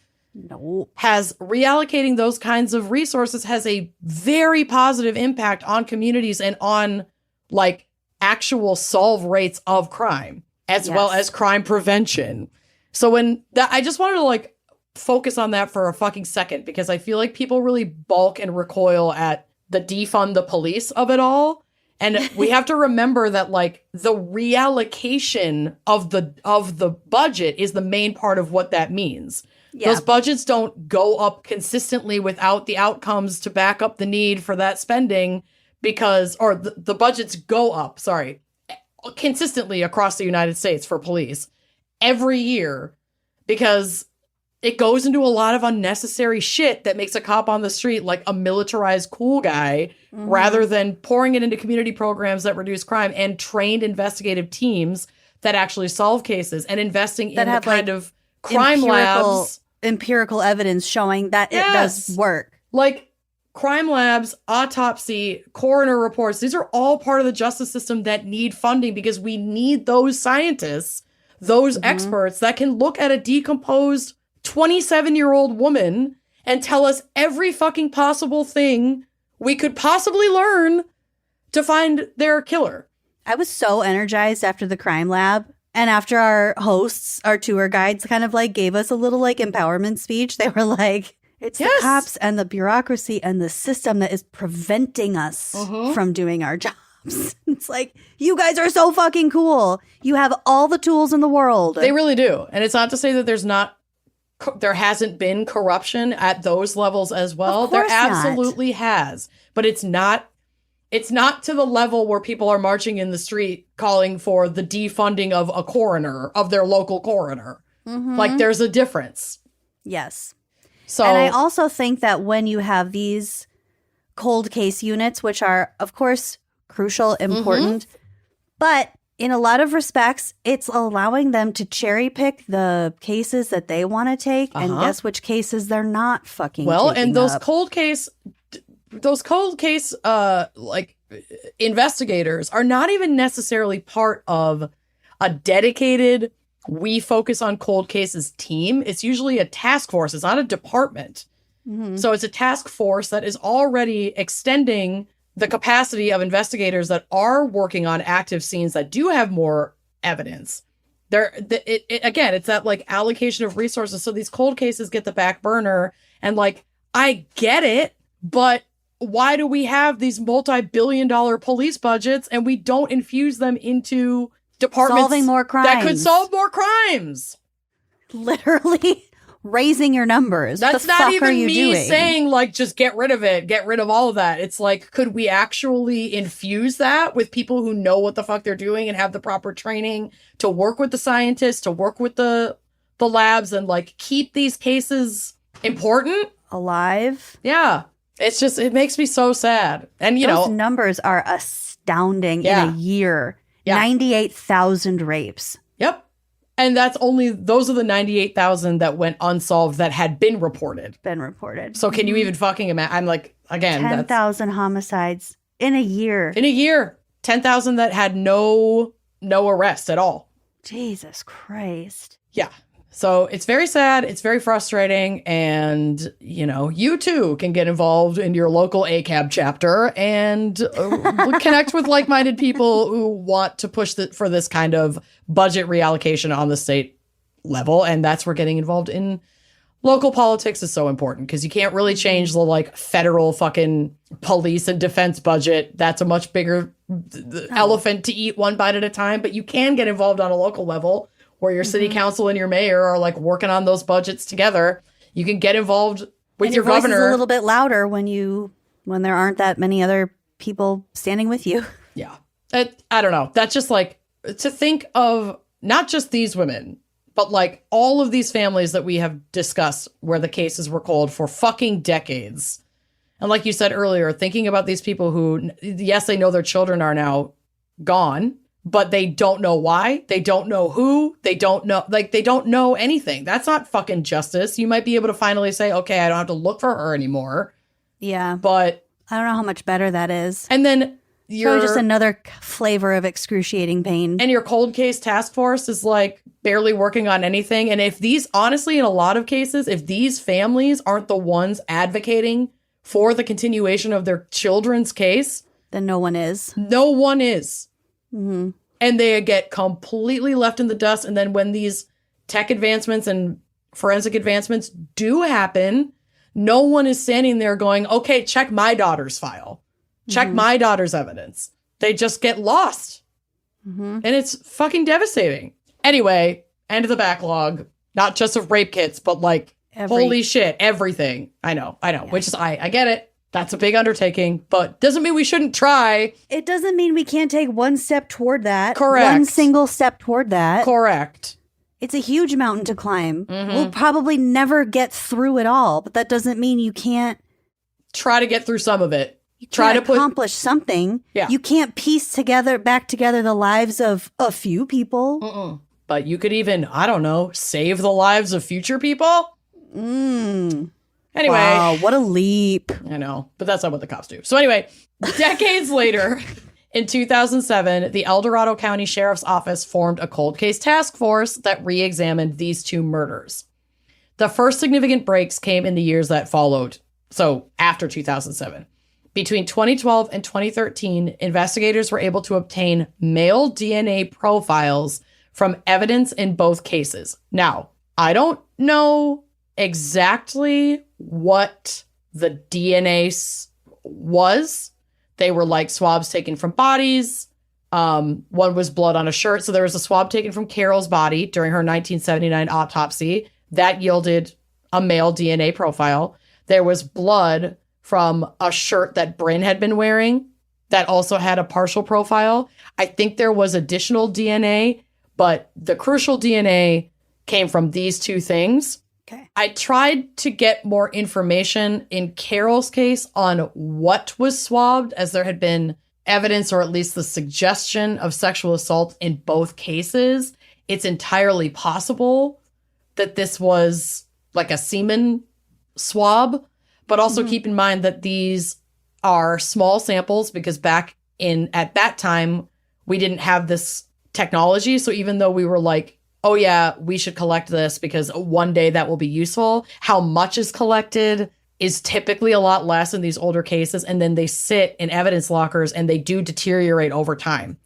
has reallocating those kinds of resources has a very positive impact on communities and on like actual solve rates of crime, as well as crime prevention. So I just wanted to like focus on that for a fucking second, because I feel like people really balk and recoil at the defund the police of it all. And we have to remember that like the reallocation of the budget is the main part of what that means. Yeah. Those budgets don't go up consistently without the outcomes to back up the need for that spending, because, or the budgets go up, consistently across the United States for police every year, because it goes into a lot of unnecessary shit that makes a cop on the street like a militarized cool guy, rather than pouring it into community programs that reduce crime and trained investigative teams that actually solve cases, and investing in the kind of crime labs. Empirical evidence showing that it does work. Like crime labs, autopsy, coroner reports, these are all part of the justice system that need funding, because we need those scientists, those experts that can look at a decomposed 27-year-old woman and tell us every fucking possible thing we could possibly learn to find their killer. I was so energized after the crime lab, and after our hosts, our tour guides kind of like gave us a little like empowerment speech. They were like, it's the cops and the bureaucracy and the system that is preventing us from doing our jobs. It's like, you guys are so fucking cool. You have all the tools in the world. They really do. And it's not to say that there hasn't been corruption at those levels as well. There absolutely has. But it's not to the level where people are marching in the street calling for the defunding of a coroner, of their local coroner. Like, there's a difference. Yes. So, and I also think that when you have these cold case units, which are, of course, crucial, important, but In a lot of respects, it's allowing them to cherry pick the cases that they want to take and guess which cases they're not fucking and those up. cold case like investigators are not even necessarily part of a dedicated we focus on cold cases team. It's usually a task force. It's not a department. So it's a task force that is already extending the capacity of investigators that are working on active scenes that do have more evidence. Again, it's that like allocation of resources. So these cold cases get the back burner, and like, I get it, but why do we have these multi-billion-dollar police budgets and we don't infuse them into departments solving more crimes that could solve more crimes? Literally raising your numbers. That's not even me saying like just get rid of it, get rid of all of that. It's like, could we actually infuse that with people who know what the fuck they're doing and have the proper training to work with the scientists, to work with the labs, and like keep these cases important, alive? Yeah. It's just, it makes me so sad. And those numbers are astounding in a year. 98,000 rapes. Yep. And those are the 98,000 that went unsolved that had been reported. So can you even fucking imagine? I'm like, again, 10,000 homicides in a year. 10,000 that had no arrest at all. Jesus Christ. Yeah. So it's very sad. It's very frustrating. And, you too can get involved in your local ACAB chapter and connect with like-minded people who want to push for this kind of budget reallocation on the state level. And that's where getting involved in local politics is so important, because you can't really change the like federal fucking police and defense budget. That's a much bigger elephant to eat one bite at a time. But you can get involved on a local level, where your city council and your mayor are like working on those budgets together. You can get involved with your governor. Voice is a little bit louder when there aren't that many other people standing with you. Yeah. I don't know. That's just like, to think of not just these women, but like all of these families that we have discussed where the cases were cold for fucking decades. And like you said earlier, thinking about these people who, yes, they know their children are now gone, but they don't know why. They don't know who. They don't know anything. That's not fucking justice. You might be able to finally say, okay, I don't have to look for her anymore. Yeah. But I don't know how much better that is. And then you're just another flavor of excruciating pain. And your cold case task force is like barely working on anything. And if honestly, in a lot of cases, if these families aren't the ones advocating for the continuation of their children's case, then no one is. No one is. Mm-hmm. And they get completely left in the dust. And then when these tech advancements and forensic advancements do happen, no one is standing there going, okay, check my daughter's file. Check my daughter's evidence. They just get lost. And it's fucking devastating. Anyway, end of the backlog. Not just of rape kits, but like, holy shit, everything. I know. Yeah. Which is, I get it. That's a big undertaking, but doesn't mean we shouldn't try. It doesn't mean we can't take one step toward that. Correct. One single step toward that. Correct. It's a huge mountain to climb. We'll probably never get through it all, but that doesn't mean you can't try to get through some of it. You can't accomplish something. Yeah. You can't piece back together the lives of a few people. But you could even, I don't know, save the lives of future people. Anyway. Wow, what a leap. I know, but that's not what the cops do. So anyway, decades later, in 2007, the El Dorado County Sheriff's Office formed a cold case task force that re-examined these two murders. The first significant breaks came in the years that followed, so after 2007. Between 2012 and 2013, investigators were able to obtain male DNA profiles from evidence in both cases. Now, I don't know exactly what the DNA was. They were like swabs taken from bodies. One was blood on a shirt. So there was a swab taken from Carol's body during her 1979 autopsy. That yielded a male DNA profile. There was blood from a shirt that Bryn had been wearing that also had a partial profile. I think there was additional DNA, but the crucial DNA came from these two things. Okay. I tried to get more information in Carol's case on what was swabbed, as there had been evidence or at least the suggestion of sexual assault in both cases, it's entirely possible that this was like a semen swab. But also keep in mind that these are small samples because at that time, we didn't have this technology. So even though we were like, oh yeah, we should collect this because one day that will be useful, how much is collected is typically a lot less in these older cases. And then they sit in evidence lockers and they do deteriorate over time.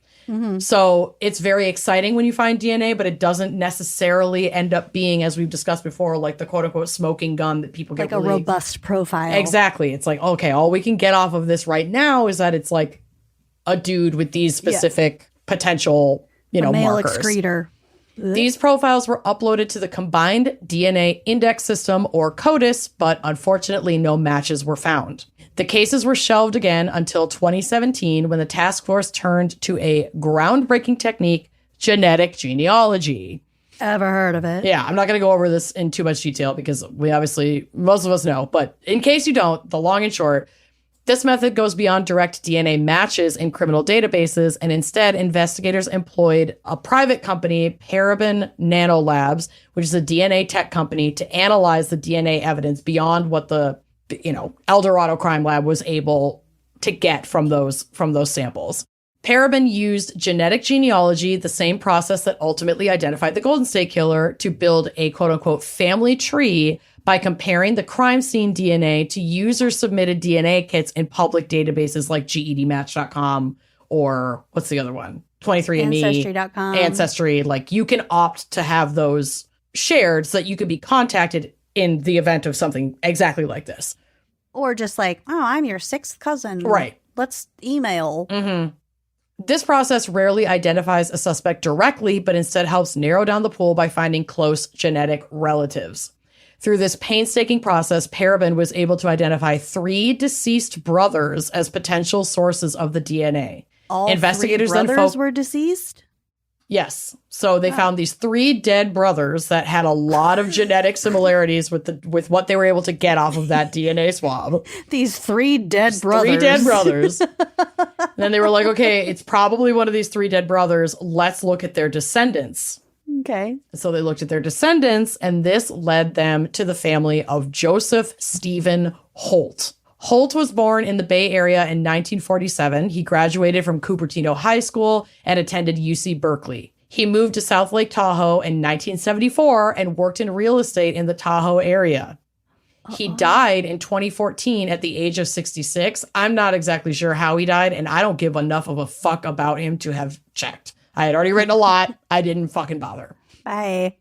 So it's very exciting when you find DNA, but it doesn't necessarily end up being, as we've discussed before, like the quote unquote smoking gun that people get like a robust profile. Exactly. It's like, okay, all we can get off of this right now is that it's like a dude with these specific potential, male markers. excretor. These profiles were uploaded to the Combined DNA Index System, or CODIS, but unfortunately no matches were found. The cases were shelved again until 2017 when the task force turned to a groundbreaking technique, genetic genealogy. Ever heard of it? Yeah, I'm not going to go over this in too much detail because most of us know. But in case you don't, the long and short, this method goes beyond direct DNA matches in criminal databases, and instead investigators employed a private company, Paraben Nanolabs, which is a DNA tech company, to analyze the DNA evidence beyond what the El Dorado crime lab was able to get from those samples. Paraben used genetic genealogy, the same process that ultimately identified the Golden State Killer, to build a quote-unquote family tree by comparing the crime scene DNA to user-submitted DNA kits in public databases like GEDmatch.com or what's the other one? 23andMe. Ancestry.com. Ancestry. Like, you can opt to have those shared so that you could be contacted in the event of something exactly like this. Or just like, oh, I'm your sixth cousin. Right. Let's email. This process rarely identifies a suspect directly, but instead helps narrow down the pool by finding close genetic relatives. Through this painstaking process, Paraben was able to identify 3 deceased brothers as potential sources of the DNA. All Investigators 3 then brothers were deceased? Yes. So they found these 3 dead brothers that had a lot of genetic similarities with what they were able to get off of that DNA swab. These 3 dead brothers. 3 dead brothers. And then they were like, okay, it's probably one of these 3 dead brothers. Let's look at their descendants. Okay. So they looked at their descendants, and this led them to the family of Joseph Stephen Holt. Holt was born in the Bay Area in 1947. He graduated from Cupertino High School and attended UC Berkeley. He moved to South Lake Tahoe in 1974 and worked in real estate in the Tahoe area. He died in 2014 at the age of 66. I'm not exactly sure how he died, and I don't give enough of a fuck about him to have checked. I had already written a lot. I didn't fucking bother. Bye.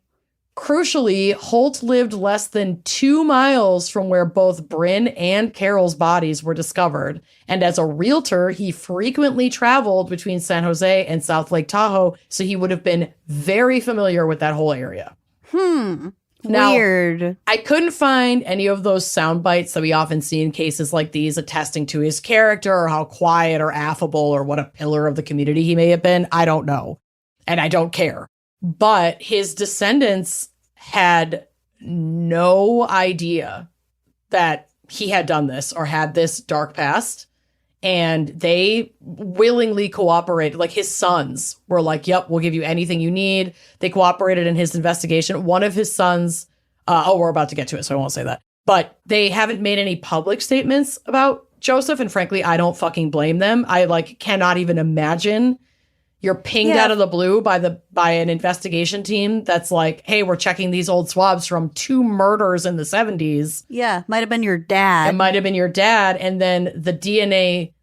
Crucially, Holt lived less than 2 miles from where both Bryn and Carol's bodies were discovered. And as a realtor, he frequently traveled between San Jose and South Lake Tahoe, so he would have been very familiar with that whole area. Now, Weird. I couldn't find any of those sound bites that we often see in cases like these attesting to his character or how quiet or affable or what a pillar of the community he may have been. I don't know. And I don't care. But his descendants had no idea that he had done this or had this dark past. And they willingly cooperated. Like, his sons were like, yep, we'll give you anything you need. They cooperated in his investigation. One of his sons, we're about to get to it, so I won't say that. But they haven't made any public statements about Joseph. And frankly, I don't fucking blame them. I cannot even imagine you're pinged out of the blue by an investigation team that's like, hey, we're checking these old swabs from 2 murders in the 70s. Yeah, might have been your dad. It might have been your dad. And then the DNA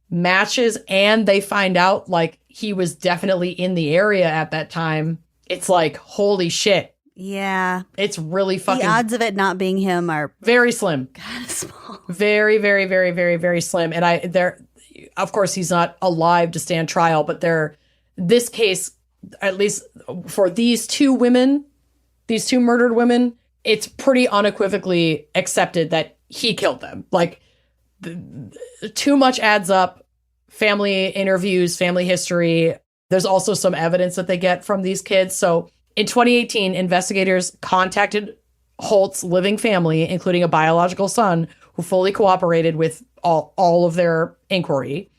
matches and they find out he was definitely in the area at that time. It's like, holy shit. Yeah. It's really fucking... The odds of it not being him are... very slim. kind of small. Very, very, very, very, very slim. And of course, he's not alive to stand trial, but this case, at least for these 2 murdered women, it's pretty unequivocally accepted that he killed them. Too much adds up. Family interviews, family history. There's also some evidence that they get from these kids. So in 2018, investigators contacted Holt's living family, including a biological son, who fully cooperated with all of their inquiry.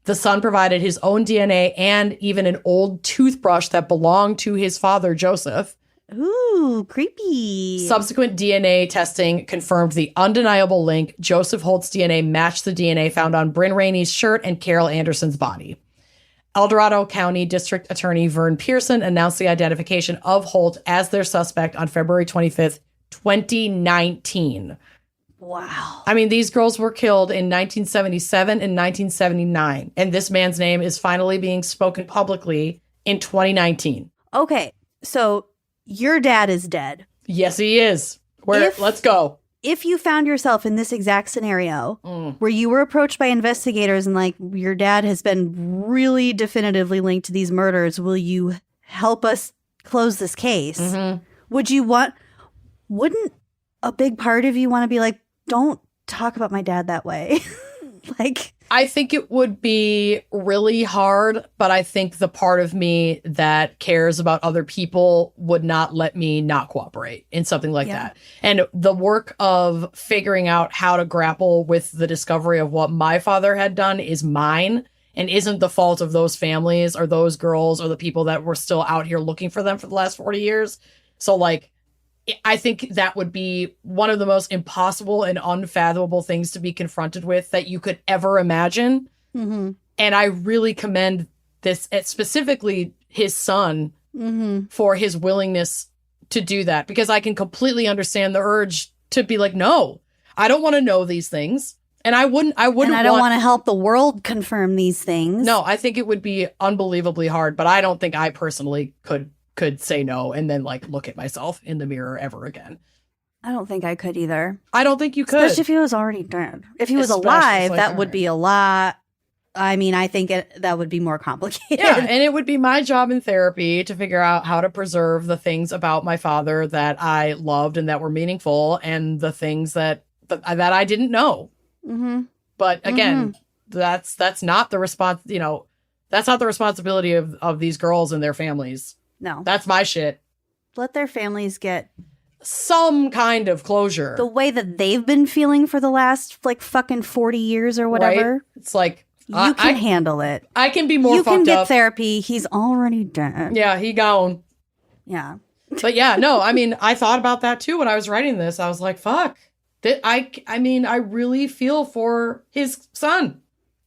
The son provided his own DNA and even an old toothbrush that belonged to his father, Joseph. Ooh, creepy. Subsequent DNA testing confirmed the undeniable link. Joseph Holt's DNA matched the DNA found on Bryn Rainey's shirt and Carol Anderson's body. El Dorado County District Attorney Vern Pearson announced the identification of Holt as their suspect on February 25th, 2019. Wow. I mean, these girls were killed in 1977 and 1979, and this man's name is finally being spoken publicly in 2019. Okay, so your dad is dead. Yes, he is. Let's go. If you found yourself in this exact scenario where you were approached by investigators and like, your dad has been really definitively linked to these murders, will you help us close this case? Mm-hmm. Wouldn't a big part of you want to be like, don't talk about my dad that way? Like, I think it would be really hard, but I think the part of me that cares about other people would not let me not cooperate in something like that. And the work of figuring out how to grapple with the discovery of what my father had done is mine and isn't the fault of those families or those girls or the people that were still out here looking for them for the last 40 years. So like, I think that would be one of the most impossible and unfathomable things to be confronted with that you could ever imagine. Mm-hmm. And I really commend this, specifically his son, for his willingness to do that, because I can completely understand the urge to be like, no, I don't want to know these things. And I wouldn't. And I don't want to help the world confirm these things. No, I think it would be unbelievably hard, but I don't think I personally could say no and then like look at myself in the mirror ever again. I don't think I could either. I don't think you could. Especially if he was already dead. If he was alive, that would be a lot. I mean, I think that would be more complicated. Yeah, and it would be my job in therapy to figure out how to preserve the things about my father that I loved and that were meaningful, and the things that I didn't know. Mm-hmm. But again, that's not the response. You know, that's not the responsibility of these girls and their families. No. That's my shit. Let their families get some kind of closure. The way that they've been feeling for the last like fucking 40 years or whatever. Right? It's like, you can handle it. I can be more fucked up. You can get therapy. He's already dead. Yeah, he gone. Yeah. But yeah, no, I mean, I thought about that too when I was writing this. I was like, fuck. I mean, I really feel for his son.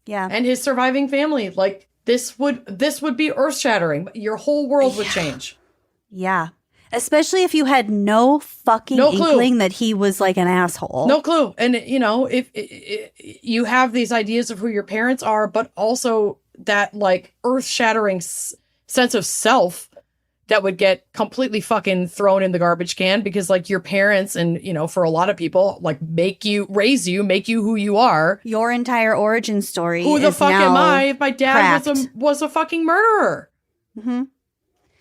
Yeah. And his surviving family. Like, this would be earth-shattering. Your whole world would change. Yeah. Especially if you had no fucking inkling that he was like an asshole. No clue. And, you know, if you have these ideas of who your parents are, but also that like earth-shattering sense of self that would get completely fucking thrown in the garbage can because like your parents and, you know, for a lot of people, like raise you, make you who you are. Your entire origin story. Who the fuck am I if my dad was a fucking murderer? Mm-hmm.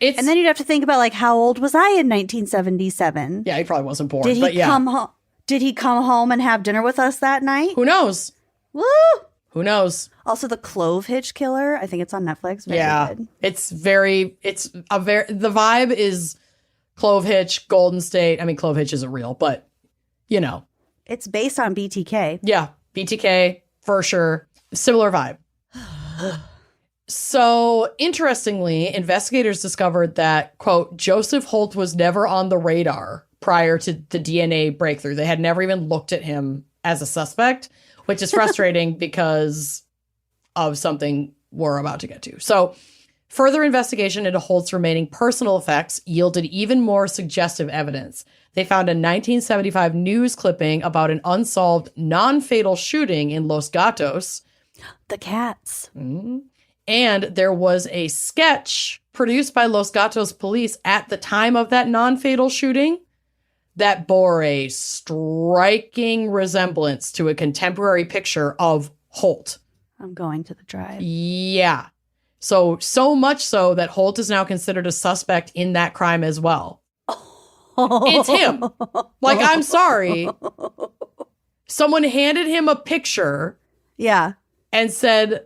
And then you'd have to think about like, how old was I in 1977? Yeah, he probably wasn't born. Did he come home and have dinner with us that night? Who knows? Woo! Who knows? Also, the Clove Hitch Killer. I think it's on Netflix. Yeah, good. The vibe is Clove Hitch, Golden State. I mean, Clove Hitch isn't real, but you know, it's based on BTK. Yeah, BTK for sure. Similar vibe. So, interestingly, investigators discovered that, quote, Joseph Holt was never on the radar prior to the DNA breakthrough. They had never even looked at him as a suspect, which is frustrating because of something we're about to get to. So, further investigation into Holt's remaining personal effects yielded even more suggestive evidence. They found a 1975 news clipping about an unsolved, non-fatal shooting in Los Gatos. The cats. Mm-hmm. And there was a sketch produced by Los Gatos police at the time of that non-fatal shooting that bore a striking resemblance to a contemporary picture of Holt. I'm going to the drive. Yeah. So much so that Holt is now considered a suspect in that crime as well. It's him. Like, I'm sorry. Someone handed him a picture. Yeah. And said,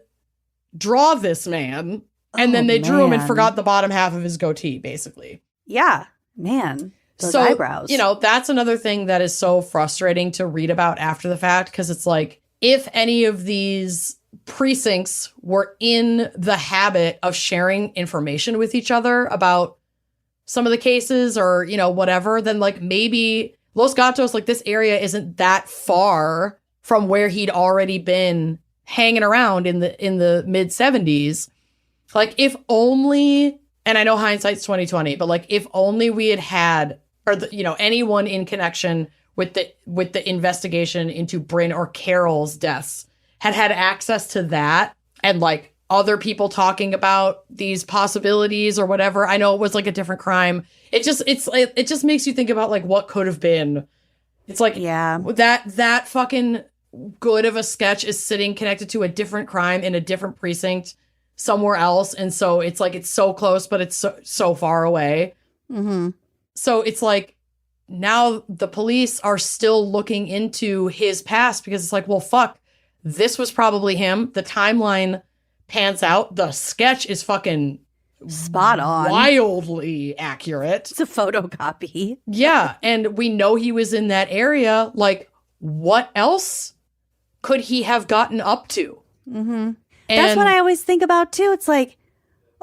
draw this man. And then they drew him and forgot the bottom half of his goatee, basically. Yeah. Man. Those eyebrows. You know, that's another thing that is so frustrating to read about after the fact, because it's like, if any of these precincts were in the habit of sharing information with each other about some of the cases or, you know, whatever, then like maybe Los Gatos, like this area isn't that far from where he'd already been hanging around in the mid 70s. Like if only, and I know hindsight's 2020, but like if only we had or you know, anyone in connection with the investigation into Bryn or Carol's deaths had access to that and like other people talking about these possibilities or whatever. I know it was like a different crime. It just makes you think about like what could have been. It's like, yeah, that fucking good of a sketch is sitting connected to a different crime in a different precinct somewhere else. And so it's like, it's so close, but it's so far away. Mm-hmm. So it's like, now the police are still looking into his past because it's like, well, fuck, this was probably him. The timeline pans out. The sketch is fucking spot on. Wildly accurate. It's a photocopy. Yeah. And we know he was in that area. Like, what else could he have gotten up to? Mm-hmm. That's what I always think about, too. It's like,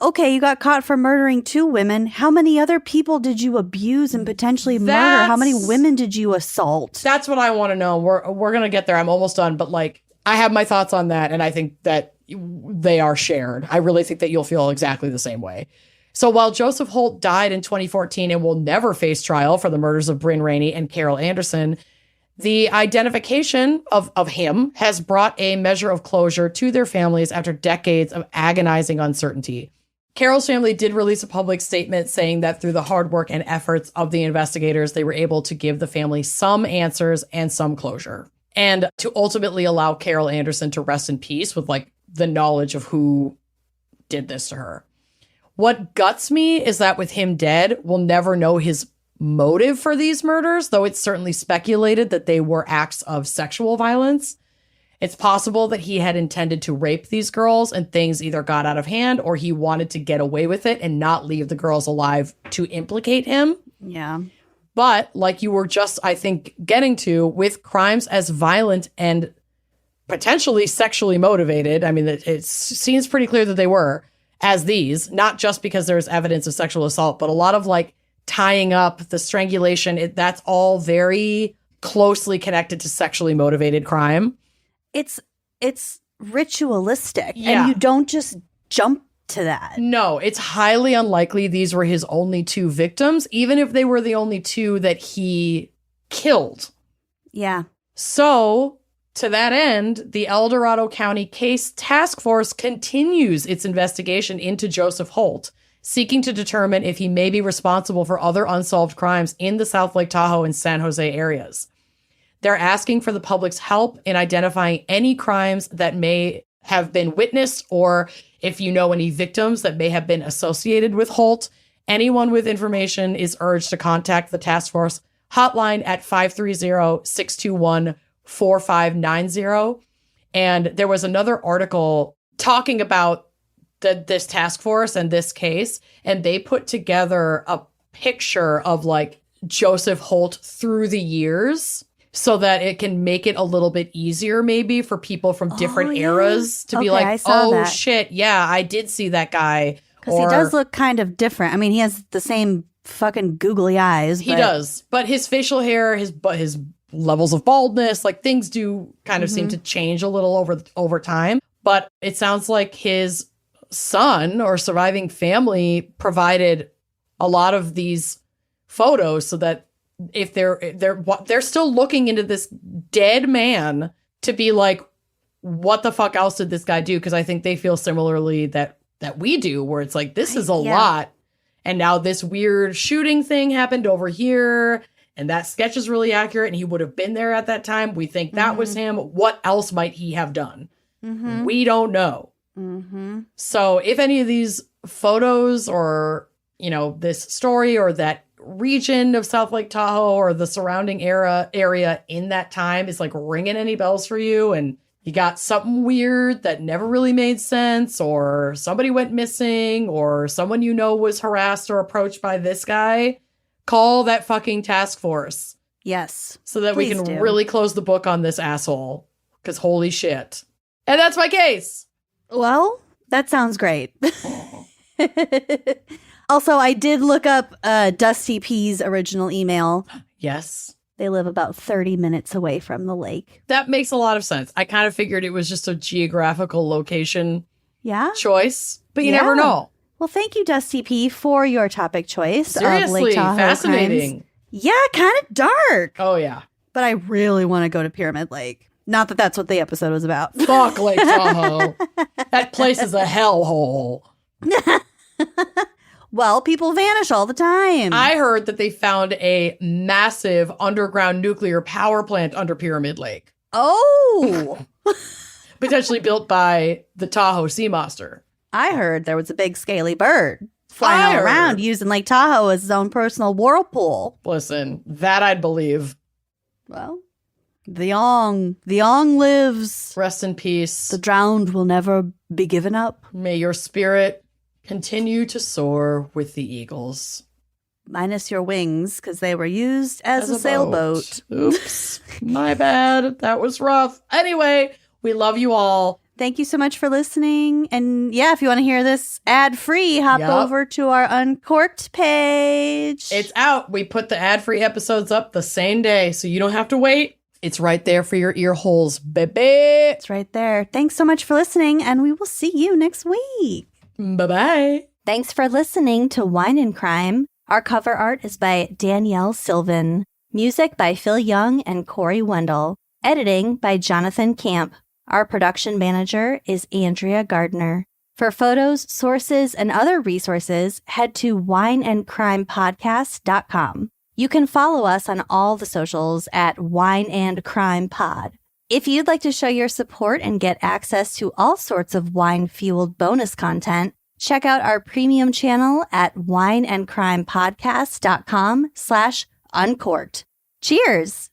okay, you got caught for murdering 2 women. How many other people did you abuse and potentially murder? How many women did you assault? That's what I want to know. We're going to get there. I'm almost done. But like, I have my thoughts on that. And I think that they are shared. I really think that you'll feel exactly the same way. So while Joseph Holt died in 2014 and will never face trial for the murders of Bryn Rainey and Carol Anderson, the identification of him has brought a measure of closure to their families after decades of agonizing uncertainty. Carol's family did release a public statement saying that through the hard work and efforts of the investigators, they were able to give the family some answers and some closure, and to ultimately allow Carol Anderson to rest in peace with like the knowledge of who did this to her. What guts me is that with him dead, we'll never know his motive for these murders, though it's certainly speculated that they were acts of sexual violence. It's possible that he had intended to rape these girls and things either got out of hand or he wanted to get away with it and not leave the girls alive to implicate him. Yeah. But like you were just, I think, getting to, with crimes as violent and potentially sexually motivated, I mean, it seems pretty clear that they were, as these, not just because there's evidence of sexual assault, but a lot of like tying up, the strangulation, that's all very closely connected to sexually motivated crime. It's ritualistic, yeah. And you don't just jump to that. No, it's highly unlikely these were his only 2 victims, even if they were the only 2 that he killed. Yeah. So, to that end, the El Dorado County Case Task Force continues its investigation into Joseph Holt, seeking to determine if he may be responsible for other unsolved crimes in the South Lake Tahoe and San Jose areas. They're asking for the public's help in identifying any crimes that may have been witnessed, or if you know any victims that may have been associated with Holt. Anyone with information is urged to contact the task force hotline at 530-621-4590. And there was another article talking about this task force and this case, and they put together a picture of like Joseph Holt through the years, so that it can make it a little bit easier maybe for people from different eras to be like, oh, shit, yeah, I did see that guy. Because he does look kind of different. I mean, he has the same fucking googly eyes. He does. But his facial hair, his levels of baldness, like things do kind of seem to change a little over time. But it sounds like his son or surviving family provided a lot of these photos so that if they're still looking into this dead man to be like, what the fuck else did this guy do? Because I think they feel similarly that we do, where it's like, this is a lot. And now this weird shooting thing happened over here, and that sketch is really accurate, and he would have been there at that time. We think that was him. What else might he have done? We don't know. So if any of these photos or, you know, this story or that region of South Lake Tahoe or the surrounding area in that time is like ringing any bells for you, and you got something weird that never really made sense, or somebody went missing, or someone you know was harassed or approached by this guy, call that fucking task force. Yes. So that we can really close the book on this asshole. Because holy shit. And that's my case. Well, that sounds great. Also, I did look up Dusty P's original email. Yes. They live about 30 minutes away from the lake. That makes a lot of sense. I kind of figured it was just a geographical location choice, but you never know. Well, thank you, Dusty P, for your topic choice. Seriously, of Lake Tahoe fascinating. Crimes. Yeah, kind of dark. Oh, yeah. But I really want to go to Pyramid Lake. Not that that's what the episode was about. Fuck Lake Tahoe. That place is a hellhole. Well, people vanish all the time. I heard that they found a massive underground nuclear power plant under Pyramid Lake. Oh. Potentially built by the Tahoe Sea Monster. I heard there was a big scaly bird flying all around using Lake Tahoe as his own personal whirlpool. Listen, that I'd believe. Well, the Ong lives. Rest in peace. The drowned will never be given up. May your spirit continue to soar with the eagles. Minus your wings, because they were used as a sailboat. Oops. My bad. That was rough. Anyway, we love you all. Thank you so much for listening. And yeah, if you want to hear this ad-free, hop over to our Uncorked page. It's out. We put the ad-free episodes up the same day, so you don't have to wait. It's right there for your ear holes, baby. It's right there. Thanks so much for listening, and we will see you next week. Bye-bye. Thanks for listening to Wine and Crime. Our cover art is by Danielle Sylvan. Music by Phil Young and Corey Wendell. Editing by Jonathan Camp. Our production manager is Andrea Gardner. For photos, sources, and other resources, head to wineandcrimepodcast.com. You can follow us on all the socials at Wine and Crime Pod. If you'd like to show your support and get access to all sorts of wine-fueled bonus content, check out our premium channel at wineandcrimepodcast.com/uncorked. Cheers!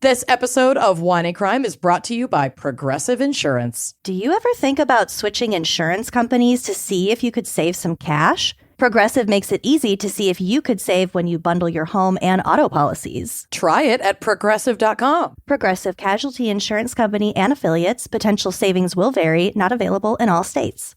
This episode of Wine and Crime is brought to you by Progressive Insurance. Do you ever think about switching insurance companies to see if you could save some cash? Progressive makes it easy to see if you could save when you bundle your home and auto policies. Try it at Progressive.com. Progressive Casualty Insurance Company and affiliates. Potential savings will vary. Not available in all states.